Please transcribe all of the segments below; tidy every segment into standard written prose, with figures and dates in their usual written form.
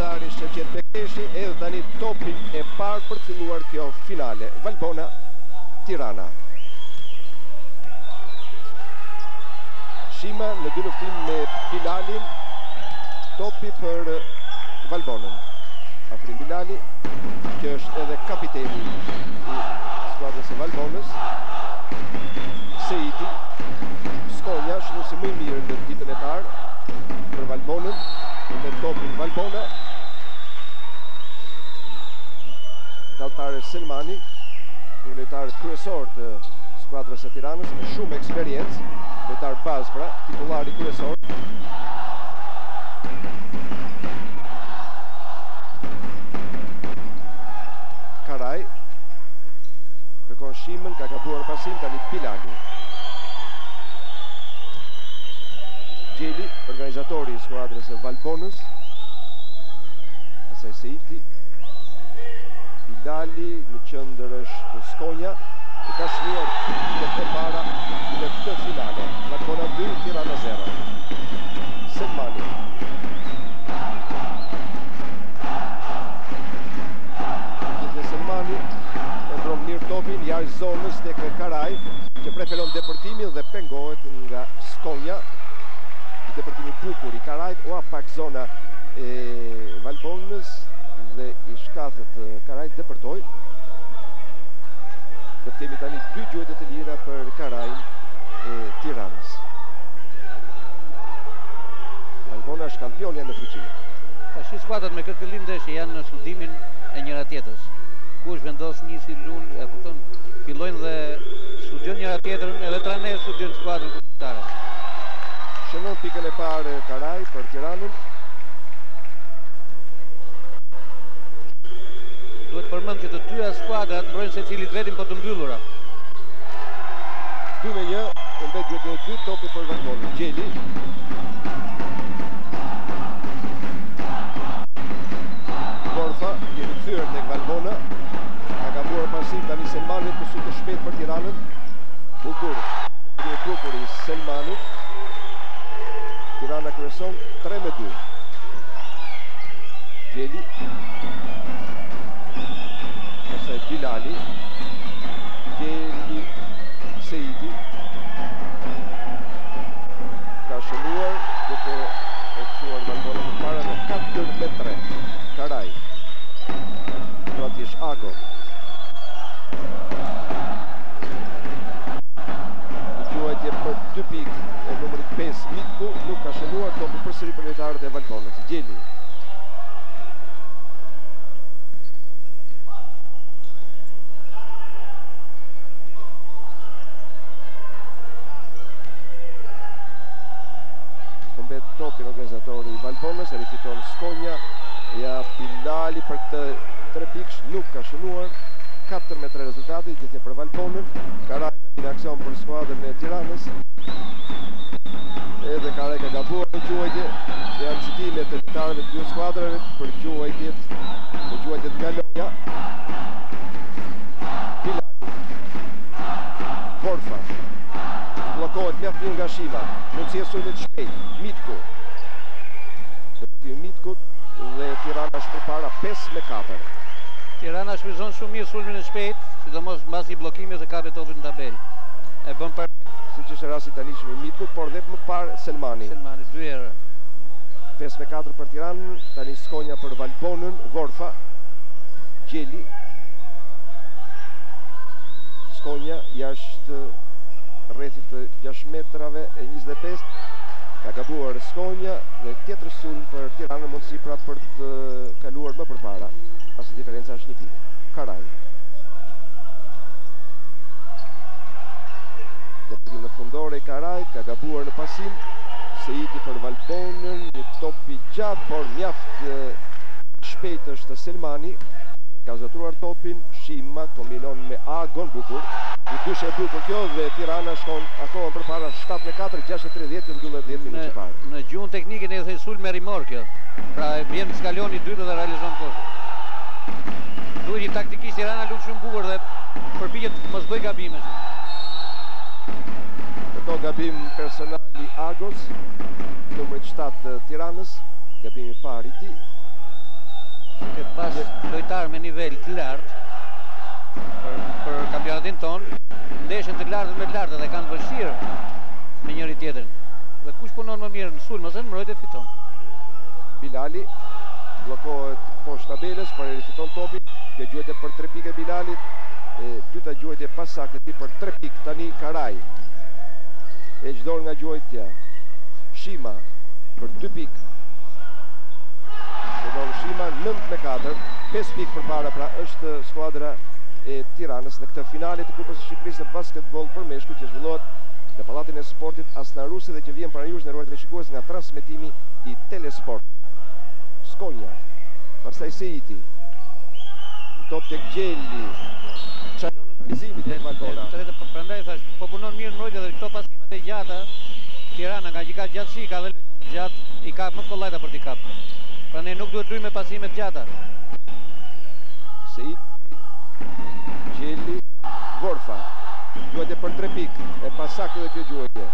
lojtari Shevqet Bekeshi, edhe tani topin e parë për të filluar kjo finale. Valbona, Tirana. Shima në dy luftim me Bilalin, topi për Valbonën. Afrim Bilali, që është edhe kapiteni i skuadrës së Valbonës. Seiti, Skonja, shënuesi më i mirë në ditën e parë për Valbonën, me topin Valbona. Lojtari Selmani, një lojtar kryesor të skuadrës së Tiranës me shumë eksperiencë, lojtar bazë pra, titullari kryesor. Karaj kërkon Shimën, ka gabuar pasim, tani Bilali. Gjeli, organizatori i skuadrës së Valbonës. Pastaj Seiti. Bilali, në qendër është Skonja, i ka shluar ditët e para në këtë finale. Valbona 2, Tirana 0. Selmani. Gjithë Selmani e mbron mirë topin jashtë zonës tek Karaj, që preferon depërtimin dhe pengohet nga Skonja. Depërtimi bukur i Karajt, ua pak zona e Valbonës dhe i shkathet Karajt depërtoj. Do kemi tani dy gjuhete të lira për Karajin e Tiranës. Valbona është kampionja në fuqi. Tashi skuadrat me këtë fillim ndeshje janë në studimin e njëra tjetrës. Kush vendos nisi lun, e kupton, fillojnë dhe studion njëra tjetrën, edhe trajneri studion skuadrën kombëtare. Shënon pikën e parë Karaj për Tiranën. Duhet përmend që të dyja skuadrat mbrojnë secilit vetin po të mbyllura. 2-1, mbet duhet në 2 topi për Valbonën. Gjeli. Borfa, jeni kthyer tek Valbona. Ka gabuar pasim tani Selmanit, të të shpejt për Tiranën. Bukur. Një bukur i Selmanit. Tirana kryeson 3-2. Gjeli. Pastaj Bilali. Gjeli. Seiti. Ka shënuar duke e kthyer Valbonën përpara në 4-3. Karaj. Kroatish Ago. Gjuajtje për 2 pikë e numrit 5 Mitku, nuk ka shënuar topi përsëri për lojtarët e Valbonës. Gjeli. Mbet topi organizatori i Valbonës, e rifiton Skonja, ja Bilali për këtë 3 pikë, nuk ka shënuar. 4-3 rezultati, gjithje për Valbonën. Karaj në aksion për skuadrën e Tiranës. Edhe Karaj ka gabuar në gjuajtje. Janë citimet të lojtarëve të dy skuadrave për gjuajtjet nga loja. Bilali. Borfa. Blokohet mjaft mirë nga Shima. Mundësi e sulmit shpejt. Mitku. Depërtimi Mitkut dhe Tirana është përpara 5-4. Tirana shfryzon shumë mirë sulmin e shpejt, sidomos mbasi bllokimit dhe kapet topin në tabelë. E bën perfekt. Siç është rasti tani me Mitkut, por dhe më parë Selmani. Selmani 2 herë. 5-4 për Tiranën, tani Skonja për Valbonën, Vorfa. Gjeli. Skonja jashtë rrethit të 6 metrave e 25. Ka gabuar Skonja dhe tjetër sulm për Tiranën, mundësi pra për të kaluar më përpara. Pasi diferenca është 1 pikë. Karaj. Depërtim në fundore i Karaj, ka gabuar në pasim. Seiti për Valbonën, një top i gjatë, por mjaft shpejt është Selmani. Ka zotruar topin, Shima kombinon me Agon, bukur. Një dyshe e bukur kjo dhe Tirana shkon akoma përpara 7-4, 6:30 të mbyllet 10 minutë që parë. Në gjuhën teknike ne thej sulm me rimor kjo. Pra vjen skaloni i dytë dhe realizon poshtë. Duhet i taktikisht Tirana luft shumë bukur dhe përpiqet mos bëj gabime. Këto gabim personal i Agos, numri 7 të Tiranës, gabimi i parë i tij. Ke pas lojtar me nivel të lartë për kampionatin ton, ndeshjen të lartë me të lartë dhe kanë vështirë me njëri tjetrin. Dhe kush punon më mirë në sulm ose në mbrojtje fiton. Bilali bllokohet poshtë tabelës, por i fiton topin. Kjo gjuhetje për 3 pikë Bilalit, dyta gjuhetje pas saktë për 3 pikë tani Karaj. E çdor nga gjuhjetja Shima për 2 pikë. Shima 9-4, 5 pikë përpara, pra është skuadra e Tiranës në këtë finale të Kupës së Shqipërisë në basketbol për meshkuj që zhvillohet në Pallatin e Sportit Asnarusi dhe që vjen pranë jush nderuar televizionistë nga transmetimi i Telesport. Skonja, pastaj Seiti, top tek Gjeli, çalon organizimit tek Valbona. Prandaj thash, po punon mirë mbrojtja dhe këto pasimet e gjata Tirana nga që ka gjatësi, ka dhe gjatë i ka më kollajta për t'i kapë. Prandaj nuk duhet luaj me pasimet gjata. Seiti, Gjeli, Vorfa. Gjuhetje për 3 pikë, e pasaktë dhe kjo gjuhetje.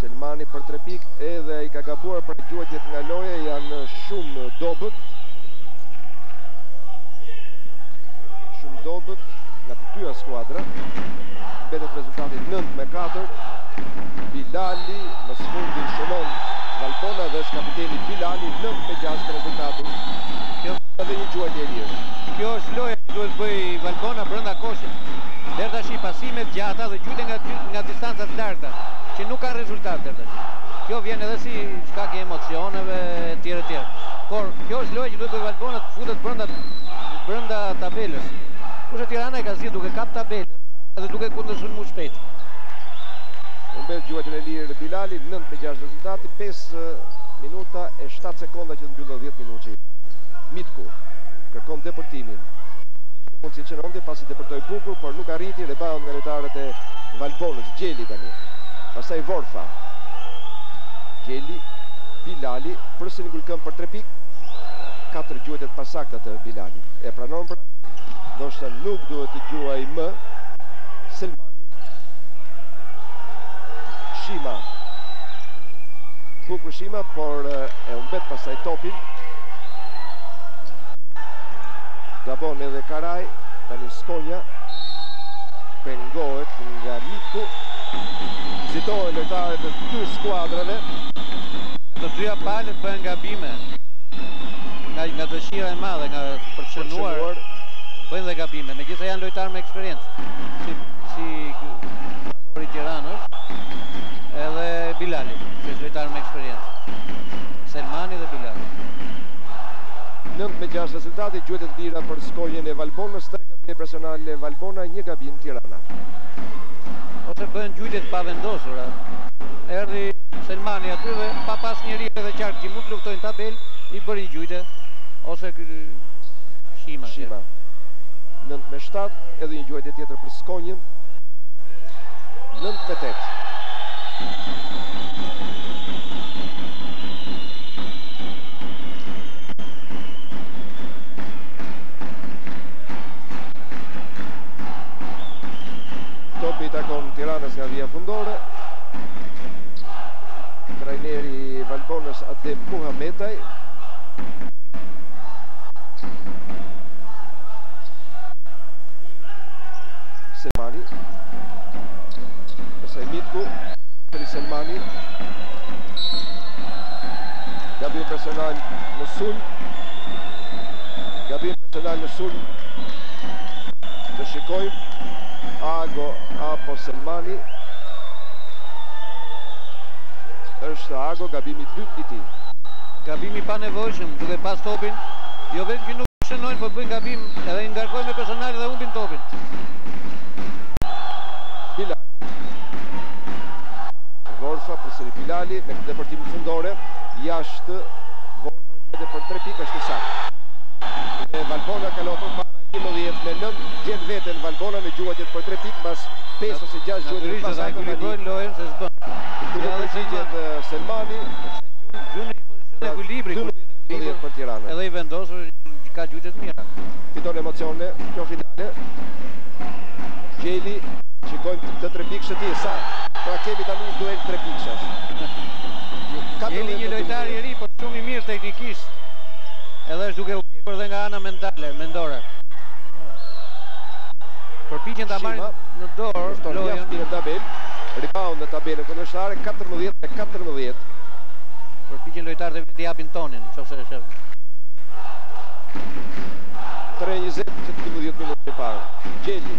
Selmani për 3 pikë, edhe i ka gabuar për gjuhjetjet nga loja, janë shumë dobët. Shumë dobët nga të dyja skuadra. Mbetet rezultati 9-4. Bilali më së fundi shënon Valbona dhe është kapiteni Bilali 9-6 rezultati. Kjo edhe një gjuhetje e lirë. Kjo është loja që duhet bëj Valbona brenda koshit. Deri tash pasimet gjata dhe gjujtë nga distanca të larta, që nuk ka rezultat deri tash. Kjo vjen edhe si shkak e emocioneve etj. Por kjo është loja që duhet bëj Valbona të futet brenda tabelës. Kurse Tirana e ka zgjedhur duke kap tabelën edhe duke kundërshtuar shpejt. Mbet gjuhjetën e lirë Bilali, 9-6 rezultati, 5 minuta e 7 sekonda që të mbyllë 10 minutë. Mitku kërkon depërtimin. Ishte mund si qënonde pasi depërtoi bukur, por nuk arriti, rebound nga lojtarët e Valbonës. Gjeli tani. Pastaj Vorfa. Gjeli, Bilali, përsëri ngulkëm për 3 pikë. 4 gjuhjetjet pasakta të Bilalit. E pranon pra, ndoshta nuk duhet të gjuaj më. Selmani. Shima. Bukur Shima, por e umbet pastaj topin. Gabon edhe Karaj, tani Skonja, pengohet nga Mitku, zitohen lojtarët e 2 skuadrave. Të dyja palët bëhen gabime, nga dëshira e madhe, nga përçënuar, bëjnë dhe gabime, megjithëse janë lojtarë me eksperiencë, si Valori Tiranës, edhe Bilali, që është lojtarë me eksperiencë, Selmani dhe Bilali. 9-6 rezultati, gjuhjetjet e lira për Skonjën e Valbonës, 3 gabime personale Valbona, 1 gabim Tirana. Ose bëhen gjuhjetjet pavendosura. Erdhi Selmani aty dhe pa pas njëri edhe qartë që mund të luftojnë tabel, i bëri gjuhjetje, ose Shima. 9-7, edhe një gjuhjetje tjetër për Skonjën. 9-8. Topi i takon Tiranës nga vija fundore. Trajneri Valbonës Adem Muhametaj. Selmani. Pastaj Mitku për Selmani. Gabim personal në sulm. Të shikojmë Ago apo Selmani. Është Ago, gabimi 2 i tij. Gabimi pa nevojshëm, duke pas topin, jo vetëm që nuk shënojnë, por bëjnë gabim edhe i ngarkojnë me personale dhe humbin topin. Bilali. Vorfa përsëri Bilali me këtë depërtim fundore, jashtë Vorfa edhe për 3 pikë është saktë. Dhe Valbona kalon përpara 11-9, gjen veten Valbona me gjuhjetjet për 3 pikë mbas 5 ose 6 gjuhjetjet pasaktë tani. Bëjnë lojën se s'bën. Këtu përgjigjet Selmani, gjuni i pozicion e ekuilibri për Tiranën. Edhe i vendosur ka gjuhjetjet mira. Fiton emocione kjo finale. Gjeli, shikojmë të 3 pikë shëti, sa? Pra kemi tani duel 3 pikësh. Gjeli një ta marrin në dorë lojën në tabel. Rebound në tabelën kundërshtare 14-14. Përpiqen lojtarët e vet të japin tonin, nëse është 3:20 që të 12 minutë e parë. Gjeli.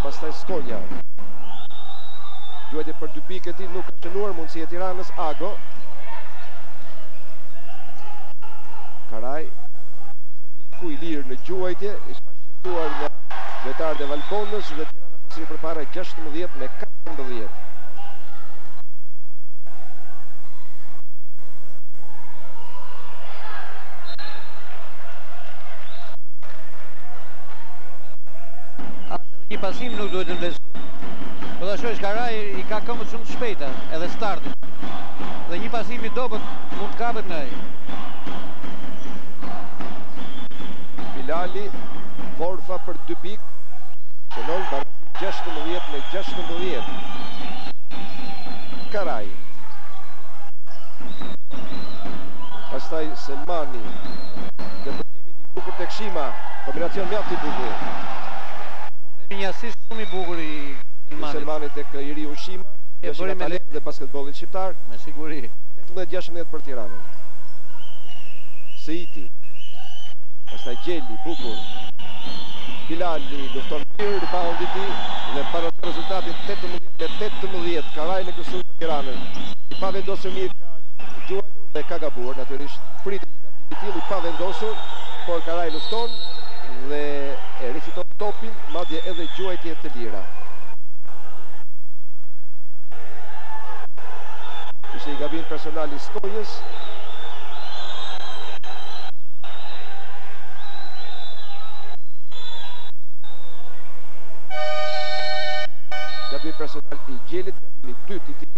Pastaj Skonja. Gjuajtje për 2 pikë e tij nuk ka shënuar mundësi e Tiranës. Ago. Karaj. Ku i lirë në gjuajtje, i shpashtuar nga lojtarët e Valbonës dhe Tirana përsëri përpara 16-14. Një pasim nuk duhet të vlesur. Po ta shohësh Karaj i ka këmbët shumë të shpejta, edhe startin. Dhe një pasim i dobët mund të kapet nga ai. Bilali, Vorfa për 2 pikë. Shënon barazi 16-16. Karaj. Pastaj Selmani. Depërtimi i bukur tek Shima. Kombinacion mjaft i bukur. Një asist shumë i bukur i Selmanit tek Iriu Shima, e bëri me talent dhe basketbollit shqiptar, me siguri. 18-16 për Tiranën. Seiti. Pastaj Gjeli, bukur. Bilali lufton mirë, rebound i tij dhe para rezultatin 18-18. Karaj në kryesur për Tiranën. I pa vendosur mirë ka gjuajtur dhe ka gabuar, natyrisht pritet një gabim i tillë i pa vendosur, por Karaj lufton dhe e rifiton topin, madje edhe gjuajtje të lira. Ishte i gabim personal i Skonjës. Gabim personal i Gjelit, gabim i dytë i tij.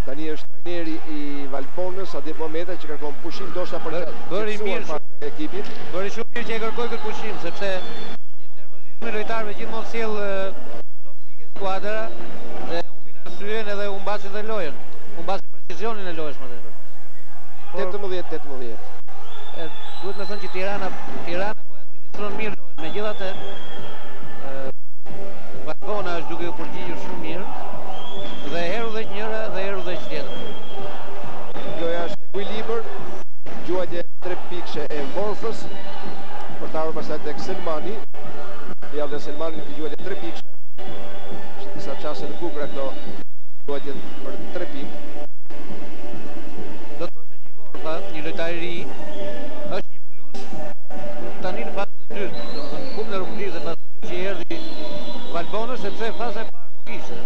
Tani është trajneri i Valbonës, Adem Mohameda, që kërkon pushim ndoshta për të bëri mirë shumë ekipit. Bëri shumë mirë që e kërkoi këtë pushim, sepse një nervozizëm i lojtarëve gjithmonë sjell toksike skuadra dhe humbin arsyen edhe humbasin dhe lojën. Humbasin precisionin e lojës më tepër. 18-18. Duhet me thënë që Tirana po administron mirë lojën, megjithatë Valbona është duke u përgjigjur shumë mirë. Dhe heru dhe njëra dhe heru dhe tjetër. Loja është ekuilibër, gjuajtje 3 pikëshe e Vorfës, për të ardhur pastaj tek Selmani. Ja dhe Selmani në gjuajtje 3 pikëshe. Është disa çaste të bukura këto gjuajtje për 3 pikë. Do të thoshë që Vorfa, një lojtar i ri, është një plus tani në fazën e dytë. Domethënë kup në Rumëlisë dhe fazën e dytë që erdhi Valbonës, sepse faza e parë nuk ishte.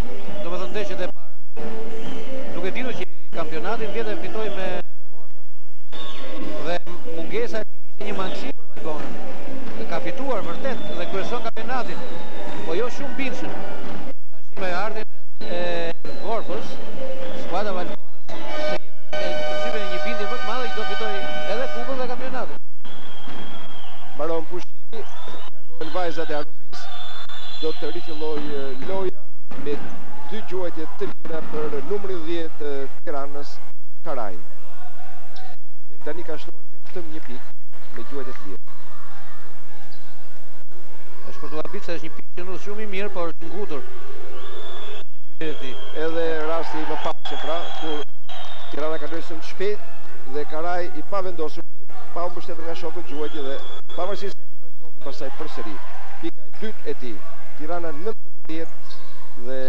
Domethënë ndeshjet e para. Duke ditur që kampionatin vjetë e fitoi me Vorfën. Dhe mungesa e tij ishte një mangësi për Valbonën. Ka fituar vërtet dhe kryeson kampionatin, po jo shumë bindshëm. Tash me ardhin e Vorfës, skuadra Valbonës të jep përsyve një bindje më të madhe që do fitoj edhe kupën dhe kampionatin. Mbaron pushimi, largohen vajzat e Arubis, do të rifillojë loja me 2 gjuajtje të lira për numrin 10 të Tiranës, Karaj. Dhe tani ka shtuar vetëm 1 pikë me gjuajtje të lira. Është për të habit se është një pikë që nuk shumë i mirë, por është ngutur në gjuajtjet e tij. Edhe rasti më parë pra, kur Tirana ka lësur shpejt dhe Karaj i pa vendosur mirë, pa u mbështetur nga shokët gjuajtje dhe pavarësisht se fitoi topin pastaj përsëri. Pika e dytë e tij, Tirana 19 dhe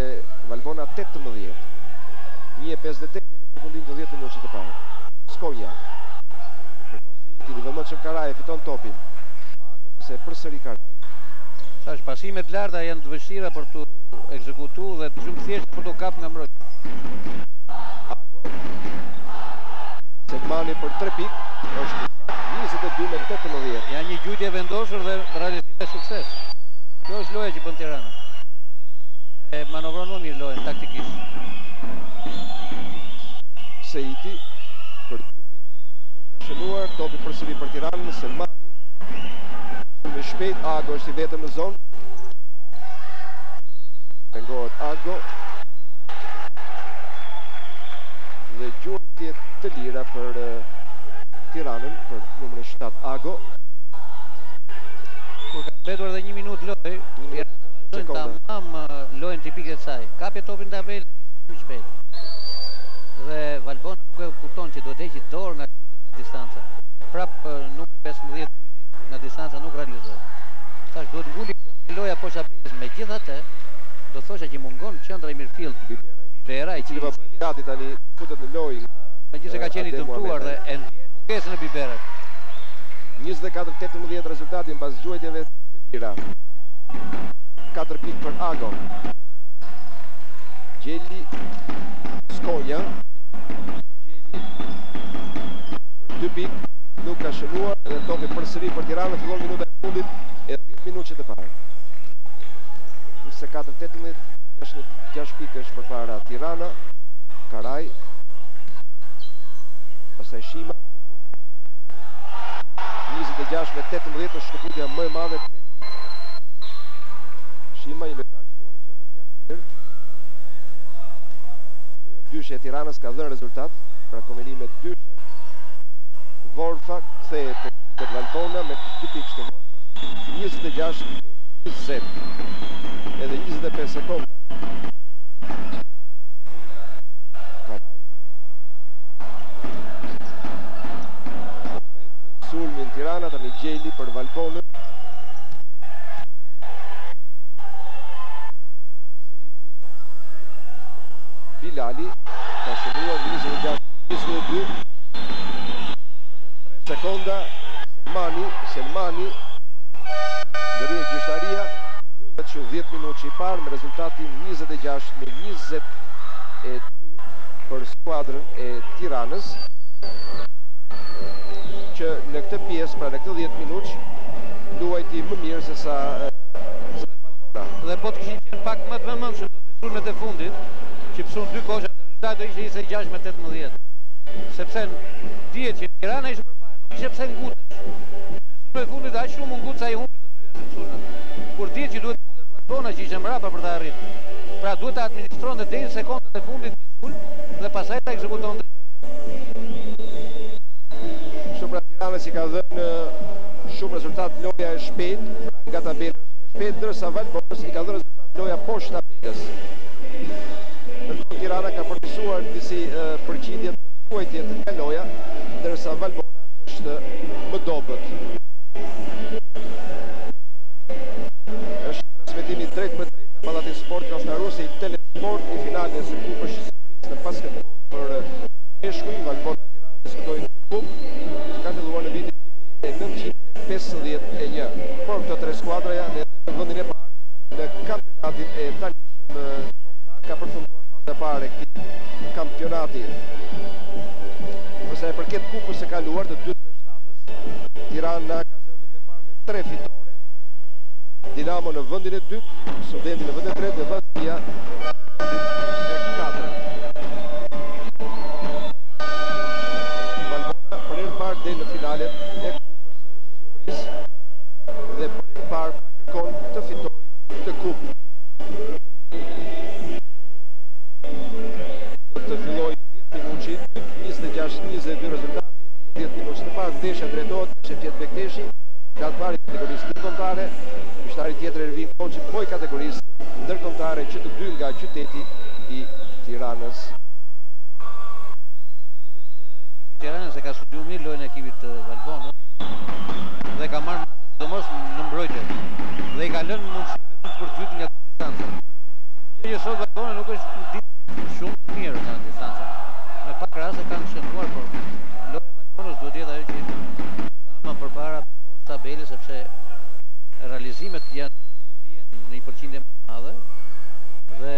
Valbona 18. 1:58 deri në përfundim të 10 minutëve të parë. Skonja. Kërkon Seiti, i vëmendshëm Karaj fiton topin. Ago pastaj përsëri Karaj. Thash pasimet të larta janë të vështira për të ekzekutuar dhe shumë të thjeshta për të kap nga mbrojtja. Ago. Selmani për 3 pikë, është sakt 22-18. Ja një gjujtje vendosur dhe realizim me sukses. Kjo është loja që bën Tirana. E manovron më mirë lojën taktikisht. Seiti për 2 pikë, nuk ka shënuar, topi përsëri për Tiranën, Selmani. Shumë shpejt, Ago është i vetëm në zonë. Pengohet Ago. Dhe gjuajtje të lira për Tiranën, për numrin 7 Ago. Kur ka mbetur edhe 1 minutë lojë, Tirana vazhdojnë tamam lojën tipike të saj. Kapje topin tabelë dhe nisë shumë shpejt. Dhe Valbona nuk e kupton që do të heqë dorë nga gjyqet nga distanca. Prap numri 15 gjyqi nga distanca nuk realizohet. Thash duhet nguli këmbë loja poshtë tabelës, megjithatë do thosha që mungon qendra i midfield Bibera i cili gati tani futet në lojë. Megjithëse ka qenë i dëmtuar dhe e ndjen mungesën e Biberat. 24-18 rezultati mbas gjuajtjeve të lira. 4 pikë për Ago. Gjeli Skonja. Gjeli për 2 pikë. Nuk ka shënuar dhe topi përsëri për Tiranë, fillon minuta e fundit edhe 10 minutë të parë. 24-18, 6 pikësh përpara Tirana, Karaj, pastaj Shima. 26-18 është shkëputja më e madhe 8 pikë. Shima, një lojtar që duan në qendër mjaft mirë. Loja dyshe e Tiranës ka dhënë rezultat, pra komenime dyshe. Vorfa kthehet tek Valbona me 2 pikë të Vorfës, 26-20. Edhe 25 sekonda. Karaj. Sulmin Tirana, tani Gjeli për Valbonën. Bilali, ka shënuar 26-22. Sekonda, Selmani, dërhyje gjyqtaria, mbyllet që 10 minutë që i parë me rezultatin 26-22 për skuadrën e Tiranës, që në këtë pjesë, pra në këtë 10 minutë, luajti më mirë se sa Valbona. Dhe po të kishin qenë pak më të vëmendshëm do dy sulmet e fundit, që pësun 2 kosha, rezultati do ishte 26-18. Sepse dihet që Tirana ishte përpara, nuk ishte pse ngutesh. Dy sulmet e fundit aq shumë ngutë sa i humbi të dyja sulmet. Kur dihet që duhet futet Valbona që ishte mbrapa për ta arritur. Pra duhet ta administronte deri sekondat e fundit një sulm dhe pastaj ta ekzekutonte. Kështu pra Tirana si ka dhënë shumë rezultat loja e shpejt, pra nga tabela është e shpejt, ndërsa Valbonës i ka dhënë rezultat loja poshtë tabelës. Ndërkohë Tirana ka përmirësuar disi përqindje të quajtjet nga loja, ndërsa Valbona është më dobët. Është transmetimi drejt për drejt nga Pallati Sport Krasnaruse i Telesport i finales së Kupës së Shqipërisë në basketbol për meshkuj. Valbona dhe Tirana diskutojnë këtë kupë, që ka filluar në vitin 1951. Por këto 3 skuadra janë edhe në vendin e parë në kampionatin e tanishëm kombëtar, ka përfunduar faza e parë e këtij kampionati. Përsa e përket kupës së kaluar të 47-s, Tirana ka zënë vendin e parë me 3 fitore, Dinamo në vendin e dytë, Studenti në vendin e tretë dhe Vazhdia në vendin e katërt. Valbona për herë të parë del në finalet e Kupës së Shqipërisë dhe për herë të parë kërkon të fitojë këtë kupë. Do të fillojë 10 minutë që i dytë, 26-22 rezultati, 10 minutë të parë ndeshja drejtohet nga Shefqet Bekteshi, gratëpari kategorisë ndërkombëtare, gjyqtari tjetër Ervin Koçi, poj kategorisë ndërkombëtare që të dy nga qyteti i Tiranës. Ekipi i Tiranës e ka studiuar mirë lojën e ekipit të Valbonës dhe ka marrë masë, sidomos në mbrojtje, dhe i ka lënë mundësi vetëm për gjyq nga distanca. Që sot Valbona nuk është ditë shumë të mirë nga distanca. Me pak raste kanë shënuar, por loja e Valbonës duhet jetë ajo që tama përpara poshtë tabelës, sepse realizimet mund të jenë në një përqindje më të madhe dhe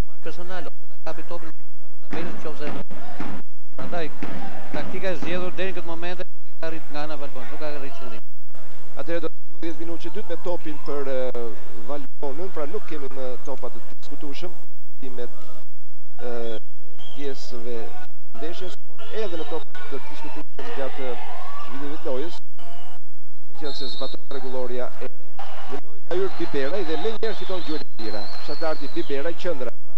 marrë personal ose ta kapi topin për tabelës nëse. Prandaj taktika e zgjedhur deri në këtë moment nuk e ka arrit nga ana Valbonës, nuk ka arrit qëllimin. Atëherë do të fillojë 10 minutë që dytë me topin për Valbonën, pra nuk kemi në topa të diskutueshëm në fillimet pjesëve të ndeshjes, por edhe në topa të diskutueshëm gjatë zhvillimit të lojës, qenë se zbatohet rregulloria e re. Në lojë ka hyrë Biberaj dhe më njëherë fiton gjuhët e tjera. Fshatarti Biberaj, qendra pra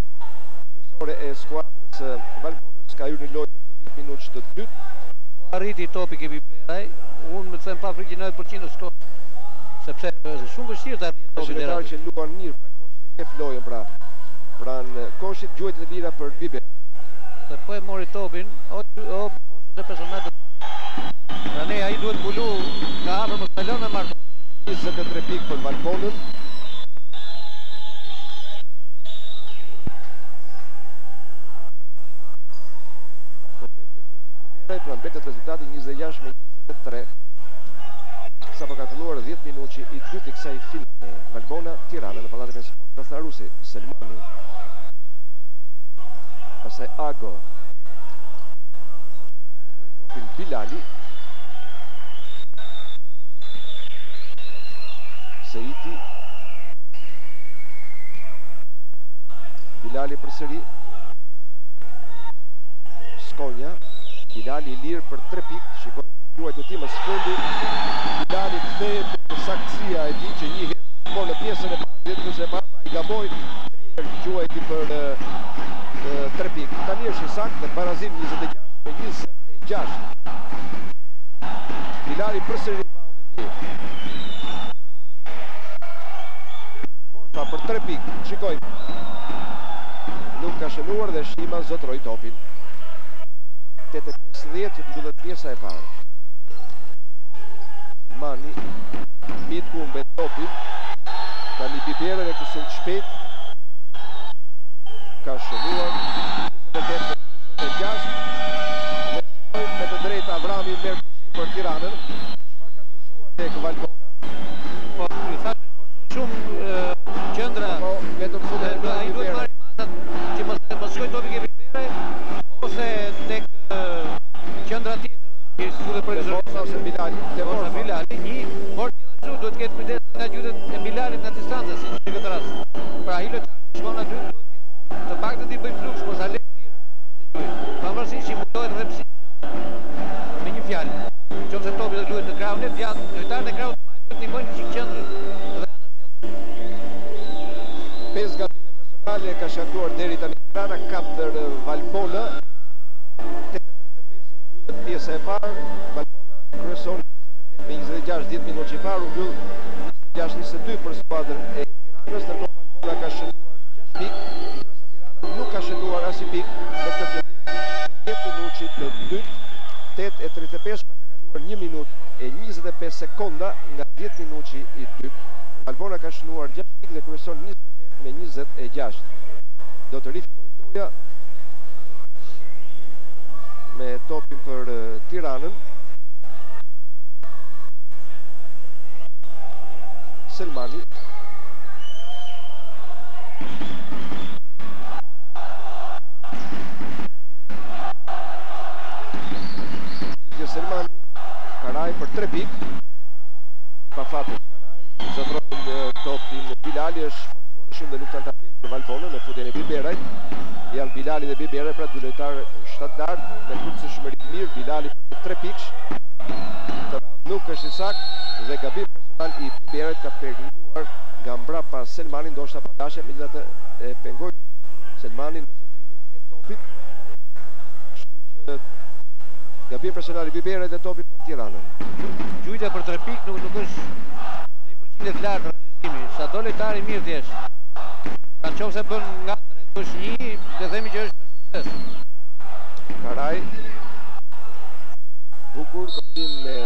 kryesore e skuadrës Valbonës, ka hyrë në lojë në 10 minutë të dytë. Po arriti topi ke Biberaj, unë më them pa frikë 90% shkon. sepse është shumë vështirë të arrijë topin deri aty. Që luan mirë pra Koshit e jep lojën pra pranë Koshit, gjuhjet e lira për Biber. Se po e mori topin, o Koshit e personat të parë. Pra ne ai duhet mbulu nga afër mos kalon me marrë. 23 pikë për Valbonën. Pra mbetet rezultati 26-23. Sa po ka filluar 10 minuti i dytë i kësaj finale. Valbona Tirana në pallatin e sportit Bastarusi. Selmani. Pastaj Ago. Topin Bilali. Seiti. Bilali përsëri. Skonja. Bilali i lirë për 3 pikë, shikojmë gjuajt e tij më së fundi. Bilali kthehet te saktësia e tij që njihet, por në pjesën e parë, 10 minuta e parë ai gaboi 3 herë gjuajti për 3 pikë. Tani është i saktë dhe barazim 26-26. Bilali përsëri reboundin e tij. Porta për 3 pikë, shikojmë. Nuk ka shënuar dhe Shima zotroi topin. 8:50 që të mbyllet pjesa e parë. Mani, Mitku mbet topin. Tani Biberën e kusur shpejt. Ka shënuar 28-26. Dhe shikojmë me të drejtë Avrami merr pushin për Tiranën. Çfarë ka ndryshuar tek Valbona? Po i thashë shumë qendra. Po vetëm futet ai duhet marrë masat që mos shkojë topi ke Biberë ose tek qendra tjetër, që futet për Devorsa ose Bilali, Devorsa Bilali, por gjithashtu duhet të ketë kujdes nga gjuhët e Bilalit nga distanca, siç në këtë rast. Pra ai lojtar që shkon aty duhet të paktën të bëj fluks, mos ale lirë të gjuhë. Pavarësisht që mundohet rrepsi. Me një fjalë, nëse topi do luhet në krahun e djathtë, lojtarët e krahut duhet të ndihmojnë në qendrën dhe ana tjetër. 5 gabime personale ka shkaktuar deri tani Tirana, 4 Valbona. Pjesa e parë, Valbona kryeson 28 me 26, 10 minuta i parë u mbyll 26-22 për skuadrën e Tiranës, ndërkohë Valbona ka shënuar 6 pikë, ndërsa Tirana nuk ka shënuar as një pikë në këtë fillim 10 minuta të dytë. 8:35 pra ka kaluar 1 minutë e 25 sekonda nga 10 minuta i dytë. Valbona ka shënuar 6 pikë dhe kryeson 28 me 26. Do të rifillojë loja me topin për Tiranën. Selmani. Selmani. Karaj për 3 pikë. Pa fatë Karaj. Zotrojnë topin Bilali, është forcuar shumë dhe luftan tabel për Valbonën në futjen e Biberajt. Janë Bilali dhe Biberaj, pra dy lojtarë shtatlar me fuqishmëri të mirë. Bilali për 3 pikë. Të radhë nuk është i saktë dhe gabim personal i Biberajt ka penguar nga mbrapa Selmanin, ndoshta pa dashje, megjithatë e pengoi Selmanin në zotrimin e topit. Kështu që gabim personal i Biberajt dhe topi për Tiranën. Gjujtja për 3 pikë nuk është në 100% të lartë realizimi, sado lojtari mirë thjesht. Pra nëse bën nga 3 është 1, të themi që është me sukses. Karaj. Bukur gabim me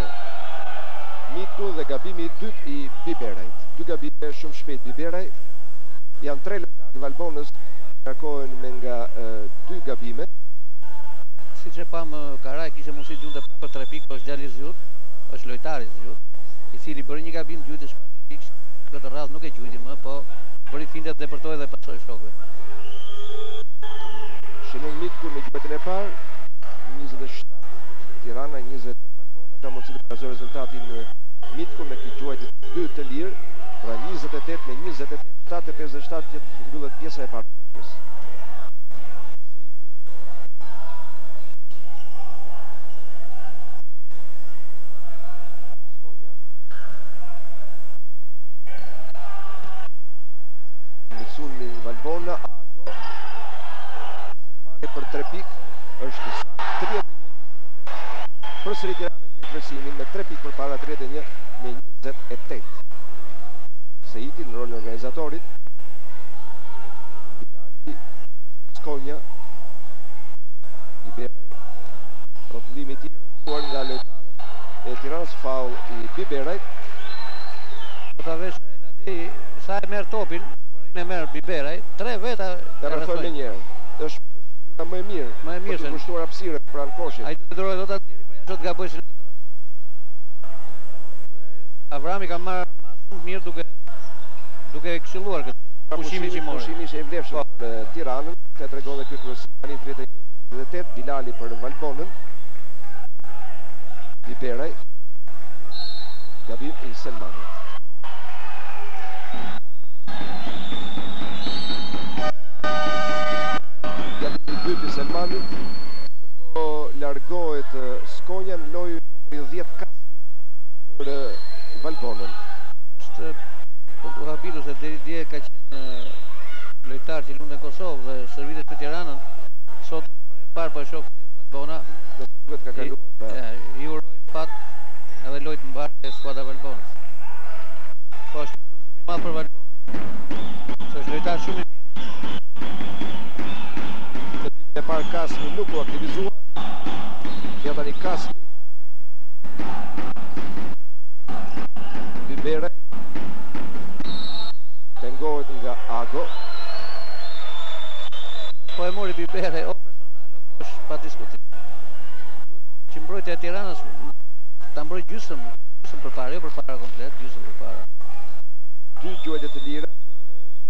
Mitku dhe gabimi i dytë i Biberajt. 2 gabime shumë shpejt Biberaj. Janë 3 lojtarë të Valbonës, ngarkohen me nga 2 gabime. Siç e pam, Karaj kishte mundësi gjunte prapë për 3 pikë, por është djali i Zgjut, është lojtari i Zgjut, i cili bëri një gabim gjujtë shpa 3 pikë. Këtë radhë nuk e gjujti më, po bëri fintet dhe depërtoi dhe pasoi shokëve. Shënon Mitku me gjuajtjen e parë, 27 Tirana, 20 Valbona, ka mundësi të parazojë rezultatin Mitku me këtë gjuajtje të dy të lirë, pra 28 me 28, 7:57 që të mbyllet pjesa e parë e ndeshjes. Skonja. Sulmi Valbona, Ago. Selmani për 3 pikë, është saktë 31-28. Përsëri Tirana gjen kresimin me 3 pikë përpara, 31 me 28. Seiti në rolin e organizatorit. Bilali, Skonja, Biberaj, rrotullimi i tij rrethuar nga lojtarët e Tiranës, faul i Biberajt. Po ta vesh Lati sa e merr topin, kur e merr Biberaj, 3 veta e rrethoi më njëherë. Është mënyra më e mirë. Më e mirë se kushtuar hapësirën pranë koshit. Ai do të ndrojë dota deri për jashtë të gabojnë në këtë rast. Avrami ka marrë më shumë mirë duke këshilluar këtë. Pushimi që mori. Pushimi ishte i vlefshëm për Tiranën, ka tregon dhe ky kryesi tani 38, Bilali për Valbonën. Biberaj. Gabim i Selmanit. Gabim i dytë i Selmanit. Ndërkohë largohet Skonja në lojë numri 10 Kasmi për Valbonën. Është për të habitur se deri dje ka qenë lojtar që lunden Kosovë dhe servitet për Tiranën. Sot për herë parë po e shoh Valbona. Nëse duhet ka kaluar. I uroj fat edhe lojt mbar e skuadra Valbonës. Po është shumë i madh për Valbonën. Se është lojtar shumë i mirë. Në ditën e parë Kasmi nuk u aktivizua. Ja tani Kasmi. Biberaj. Tengohet nga Ago. Po e mori Biberaj o personal o kosh pa diskutim. Duhet që mbrojtja e Tiranës ta mbroj gjysëm përpara, jo përpara komplet, gjysëm përpara. 2 gjuajtje të lira për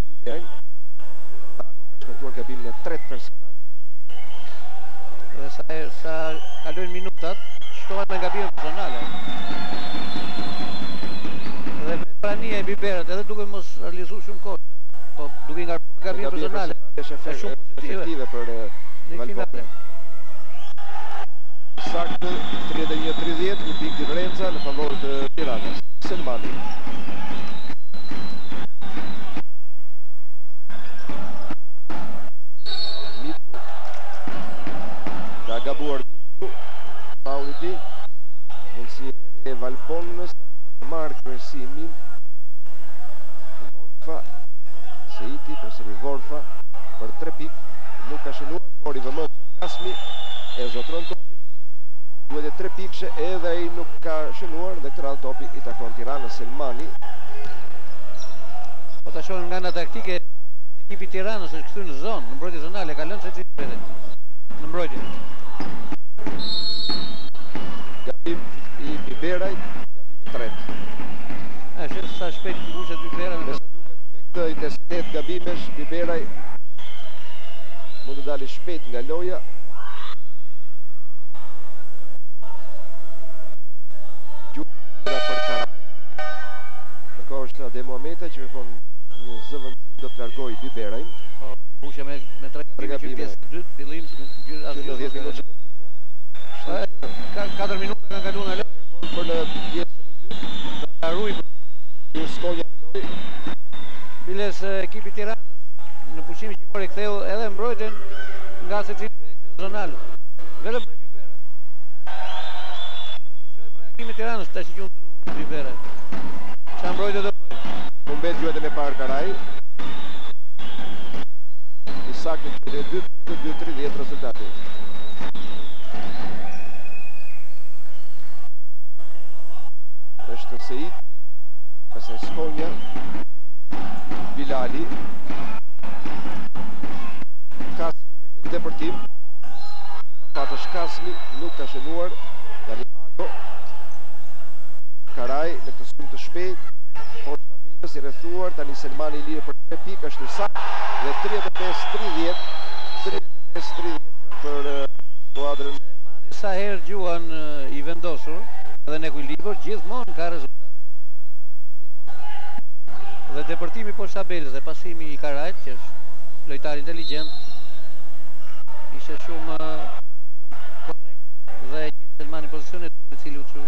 Biberaj. Ago ka shkaktuar gabimin e 3 personal. Dhe sa kalojnë minutat, shtohen me gabime personale. Dhe vetë prania e Biberajt, edhe duke mos realizuar shumë kohë, po duke ngarkuar me gabime personale, është shumë pozitive për Valbonën. Saktë 31-30, një pikë diferenca në favor të Tiranës. Selmani. Mitku. Ka gabuar Mitku. Pauliti. Mundësi e Valbonës për të marrë kryeësimin. Vorfa. Seiti përsëri Vorfa për 3 pikë. Nuk ka shënuar, por i vëmendshëm Kasmi e zotron topin. Duhet e 3 pikëshe edhe ai nuk ka shënuar dhe këtë radhë topi i takon Tiranës Selmani. Po ta shohim nga ana taktike, ekipi Tiranës është kthyer në zonë, në mbrojtje zonale, ka lënë secili vete. Në mbrojtje. Gabim i Biberajt, gabim i tretë. Është sa shpejt mbushet Biberaj me këtë intensitet gabimesh, Biberaj mund të dalë shpejt nga loja. Gjurë për Karaj. Ndërkohë është Ade Muhameta që kërkon një zëvendësim, do të largojë Biberajin. Po mbushja me 3 gabime që pjesë e dytë, fillim gjyrë as 10 minuta. 4 minuta kanë kaluar nga loja. Për në pjesën e dytë do ta ruaj për Skonja në lojë. Biles ekipi Tiranës në pushimin që mori ktheu edhe mbrojtjen nga secili vetë ktheu zonal. Vetëm për Biberaj. Shohim reagimin e Tiranës tash që u ndru Biberaj. Çfarë mbrojtje do bëj? Humbet gjuajtjen e parë Karaj. I saktë gjuajtje 2-30 rezultati. Është Seiti, pastaj Skonja, Bilali, Kasmi me këtë depërtim, patësh Kasmi, nuk ka shënuar, tani Ago, Karaj në këtë skum të shpejt, poshtë tabelës i rrethuar, tani Selmani i lirë për 3 pikë, është i saktë dhe 35-30 për skuadrën. Selmani sa herë gjuan i vendosur edhe në ekuilibër, gjithmonë ka rezultat. Dhe depërtimi poshtë tabelës dhe pasimi i Karajt, që është lojtar inteligjent, ishte shumë korrekt dhe gjeti Selmani pozicione të i cili u çu.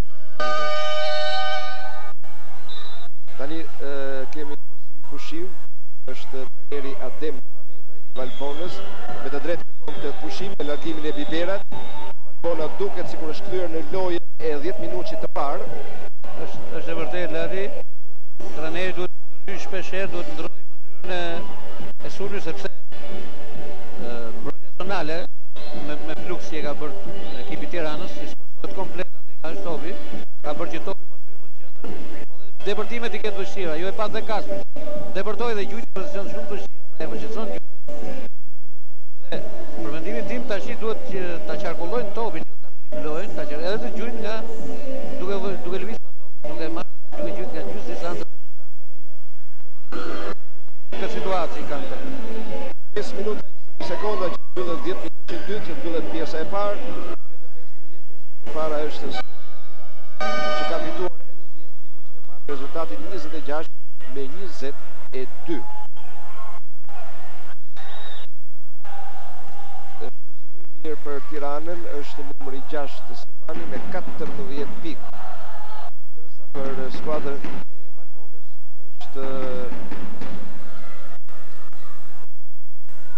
Tani kemi përsëri pushim, është trajneri Adem Muhameta i Valbonës, me të drejtë kërkon të pushim me largimin e Biberajt. Valbona duket sikur është kthyer në lojën e 10 minutit të parë. Është e vërtetë Ladi, trajneri duhet shpesher duhet ndroj mënyrën e sulmit sepse mbrojtja zonale me fluks që e ka bërë ekipi Tiranës, që skosohet komplet ande nga shtopi, ka bërë që topi mos hyjë në qendër, po dhe depërtimet i ketë vështira, jo e pat dhe Kaspi. Depërtoi dhe gjujti pozicion shumë të vështirë, pra e vështirëson gjujtjen. Dhe për mendimin tim tash duhet që ta qarkullojnë topin, jo ta driblojnë, edhe të gjujnë nga duke lëvizur pa top, duke marrë duke gjujtë nga gjysmë distanca. Këtë situatë që kanë të. 5 minuta 20 sekonda që mbyllet 10 minutë që dytë, që mbyllet pjesa e parë, 35-30, para është skuadra e Tiranës, që ka fituar edhe 10 minutë e parë, rezultati 26-22. Shlusi më i mirë për Tiranën është numri 6 të Selmani me 14 pikë, ndërsa për skuadrën e Valbonës është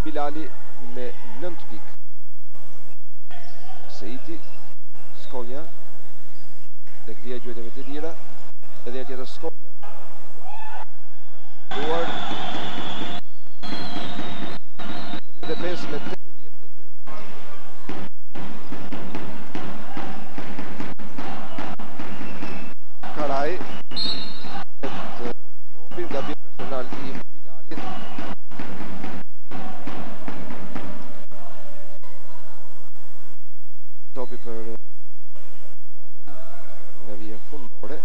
Bilali me 9 pikë. Seiti, Skonja, tek vija gjujtjeve të lira, edhe tjetër Skonja, duar 35 me 32. Karaj, topin nga bje personal i Bilalit, topi për Tiranën nga vija fundore.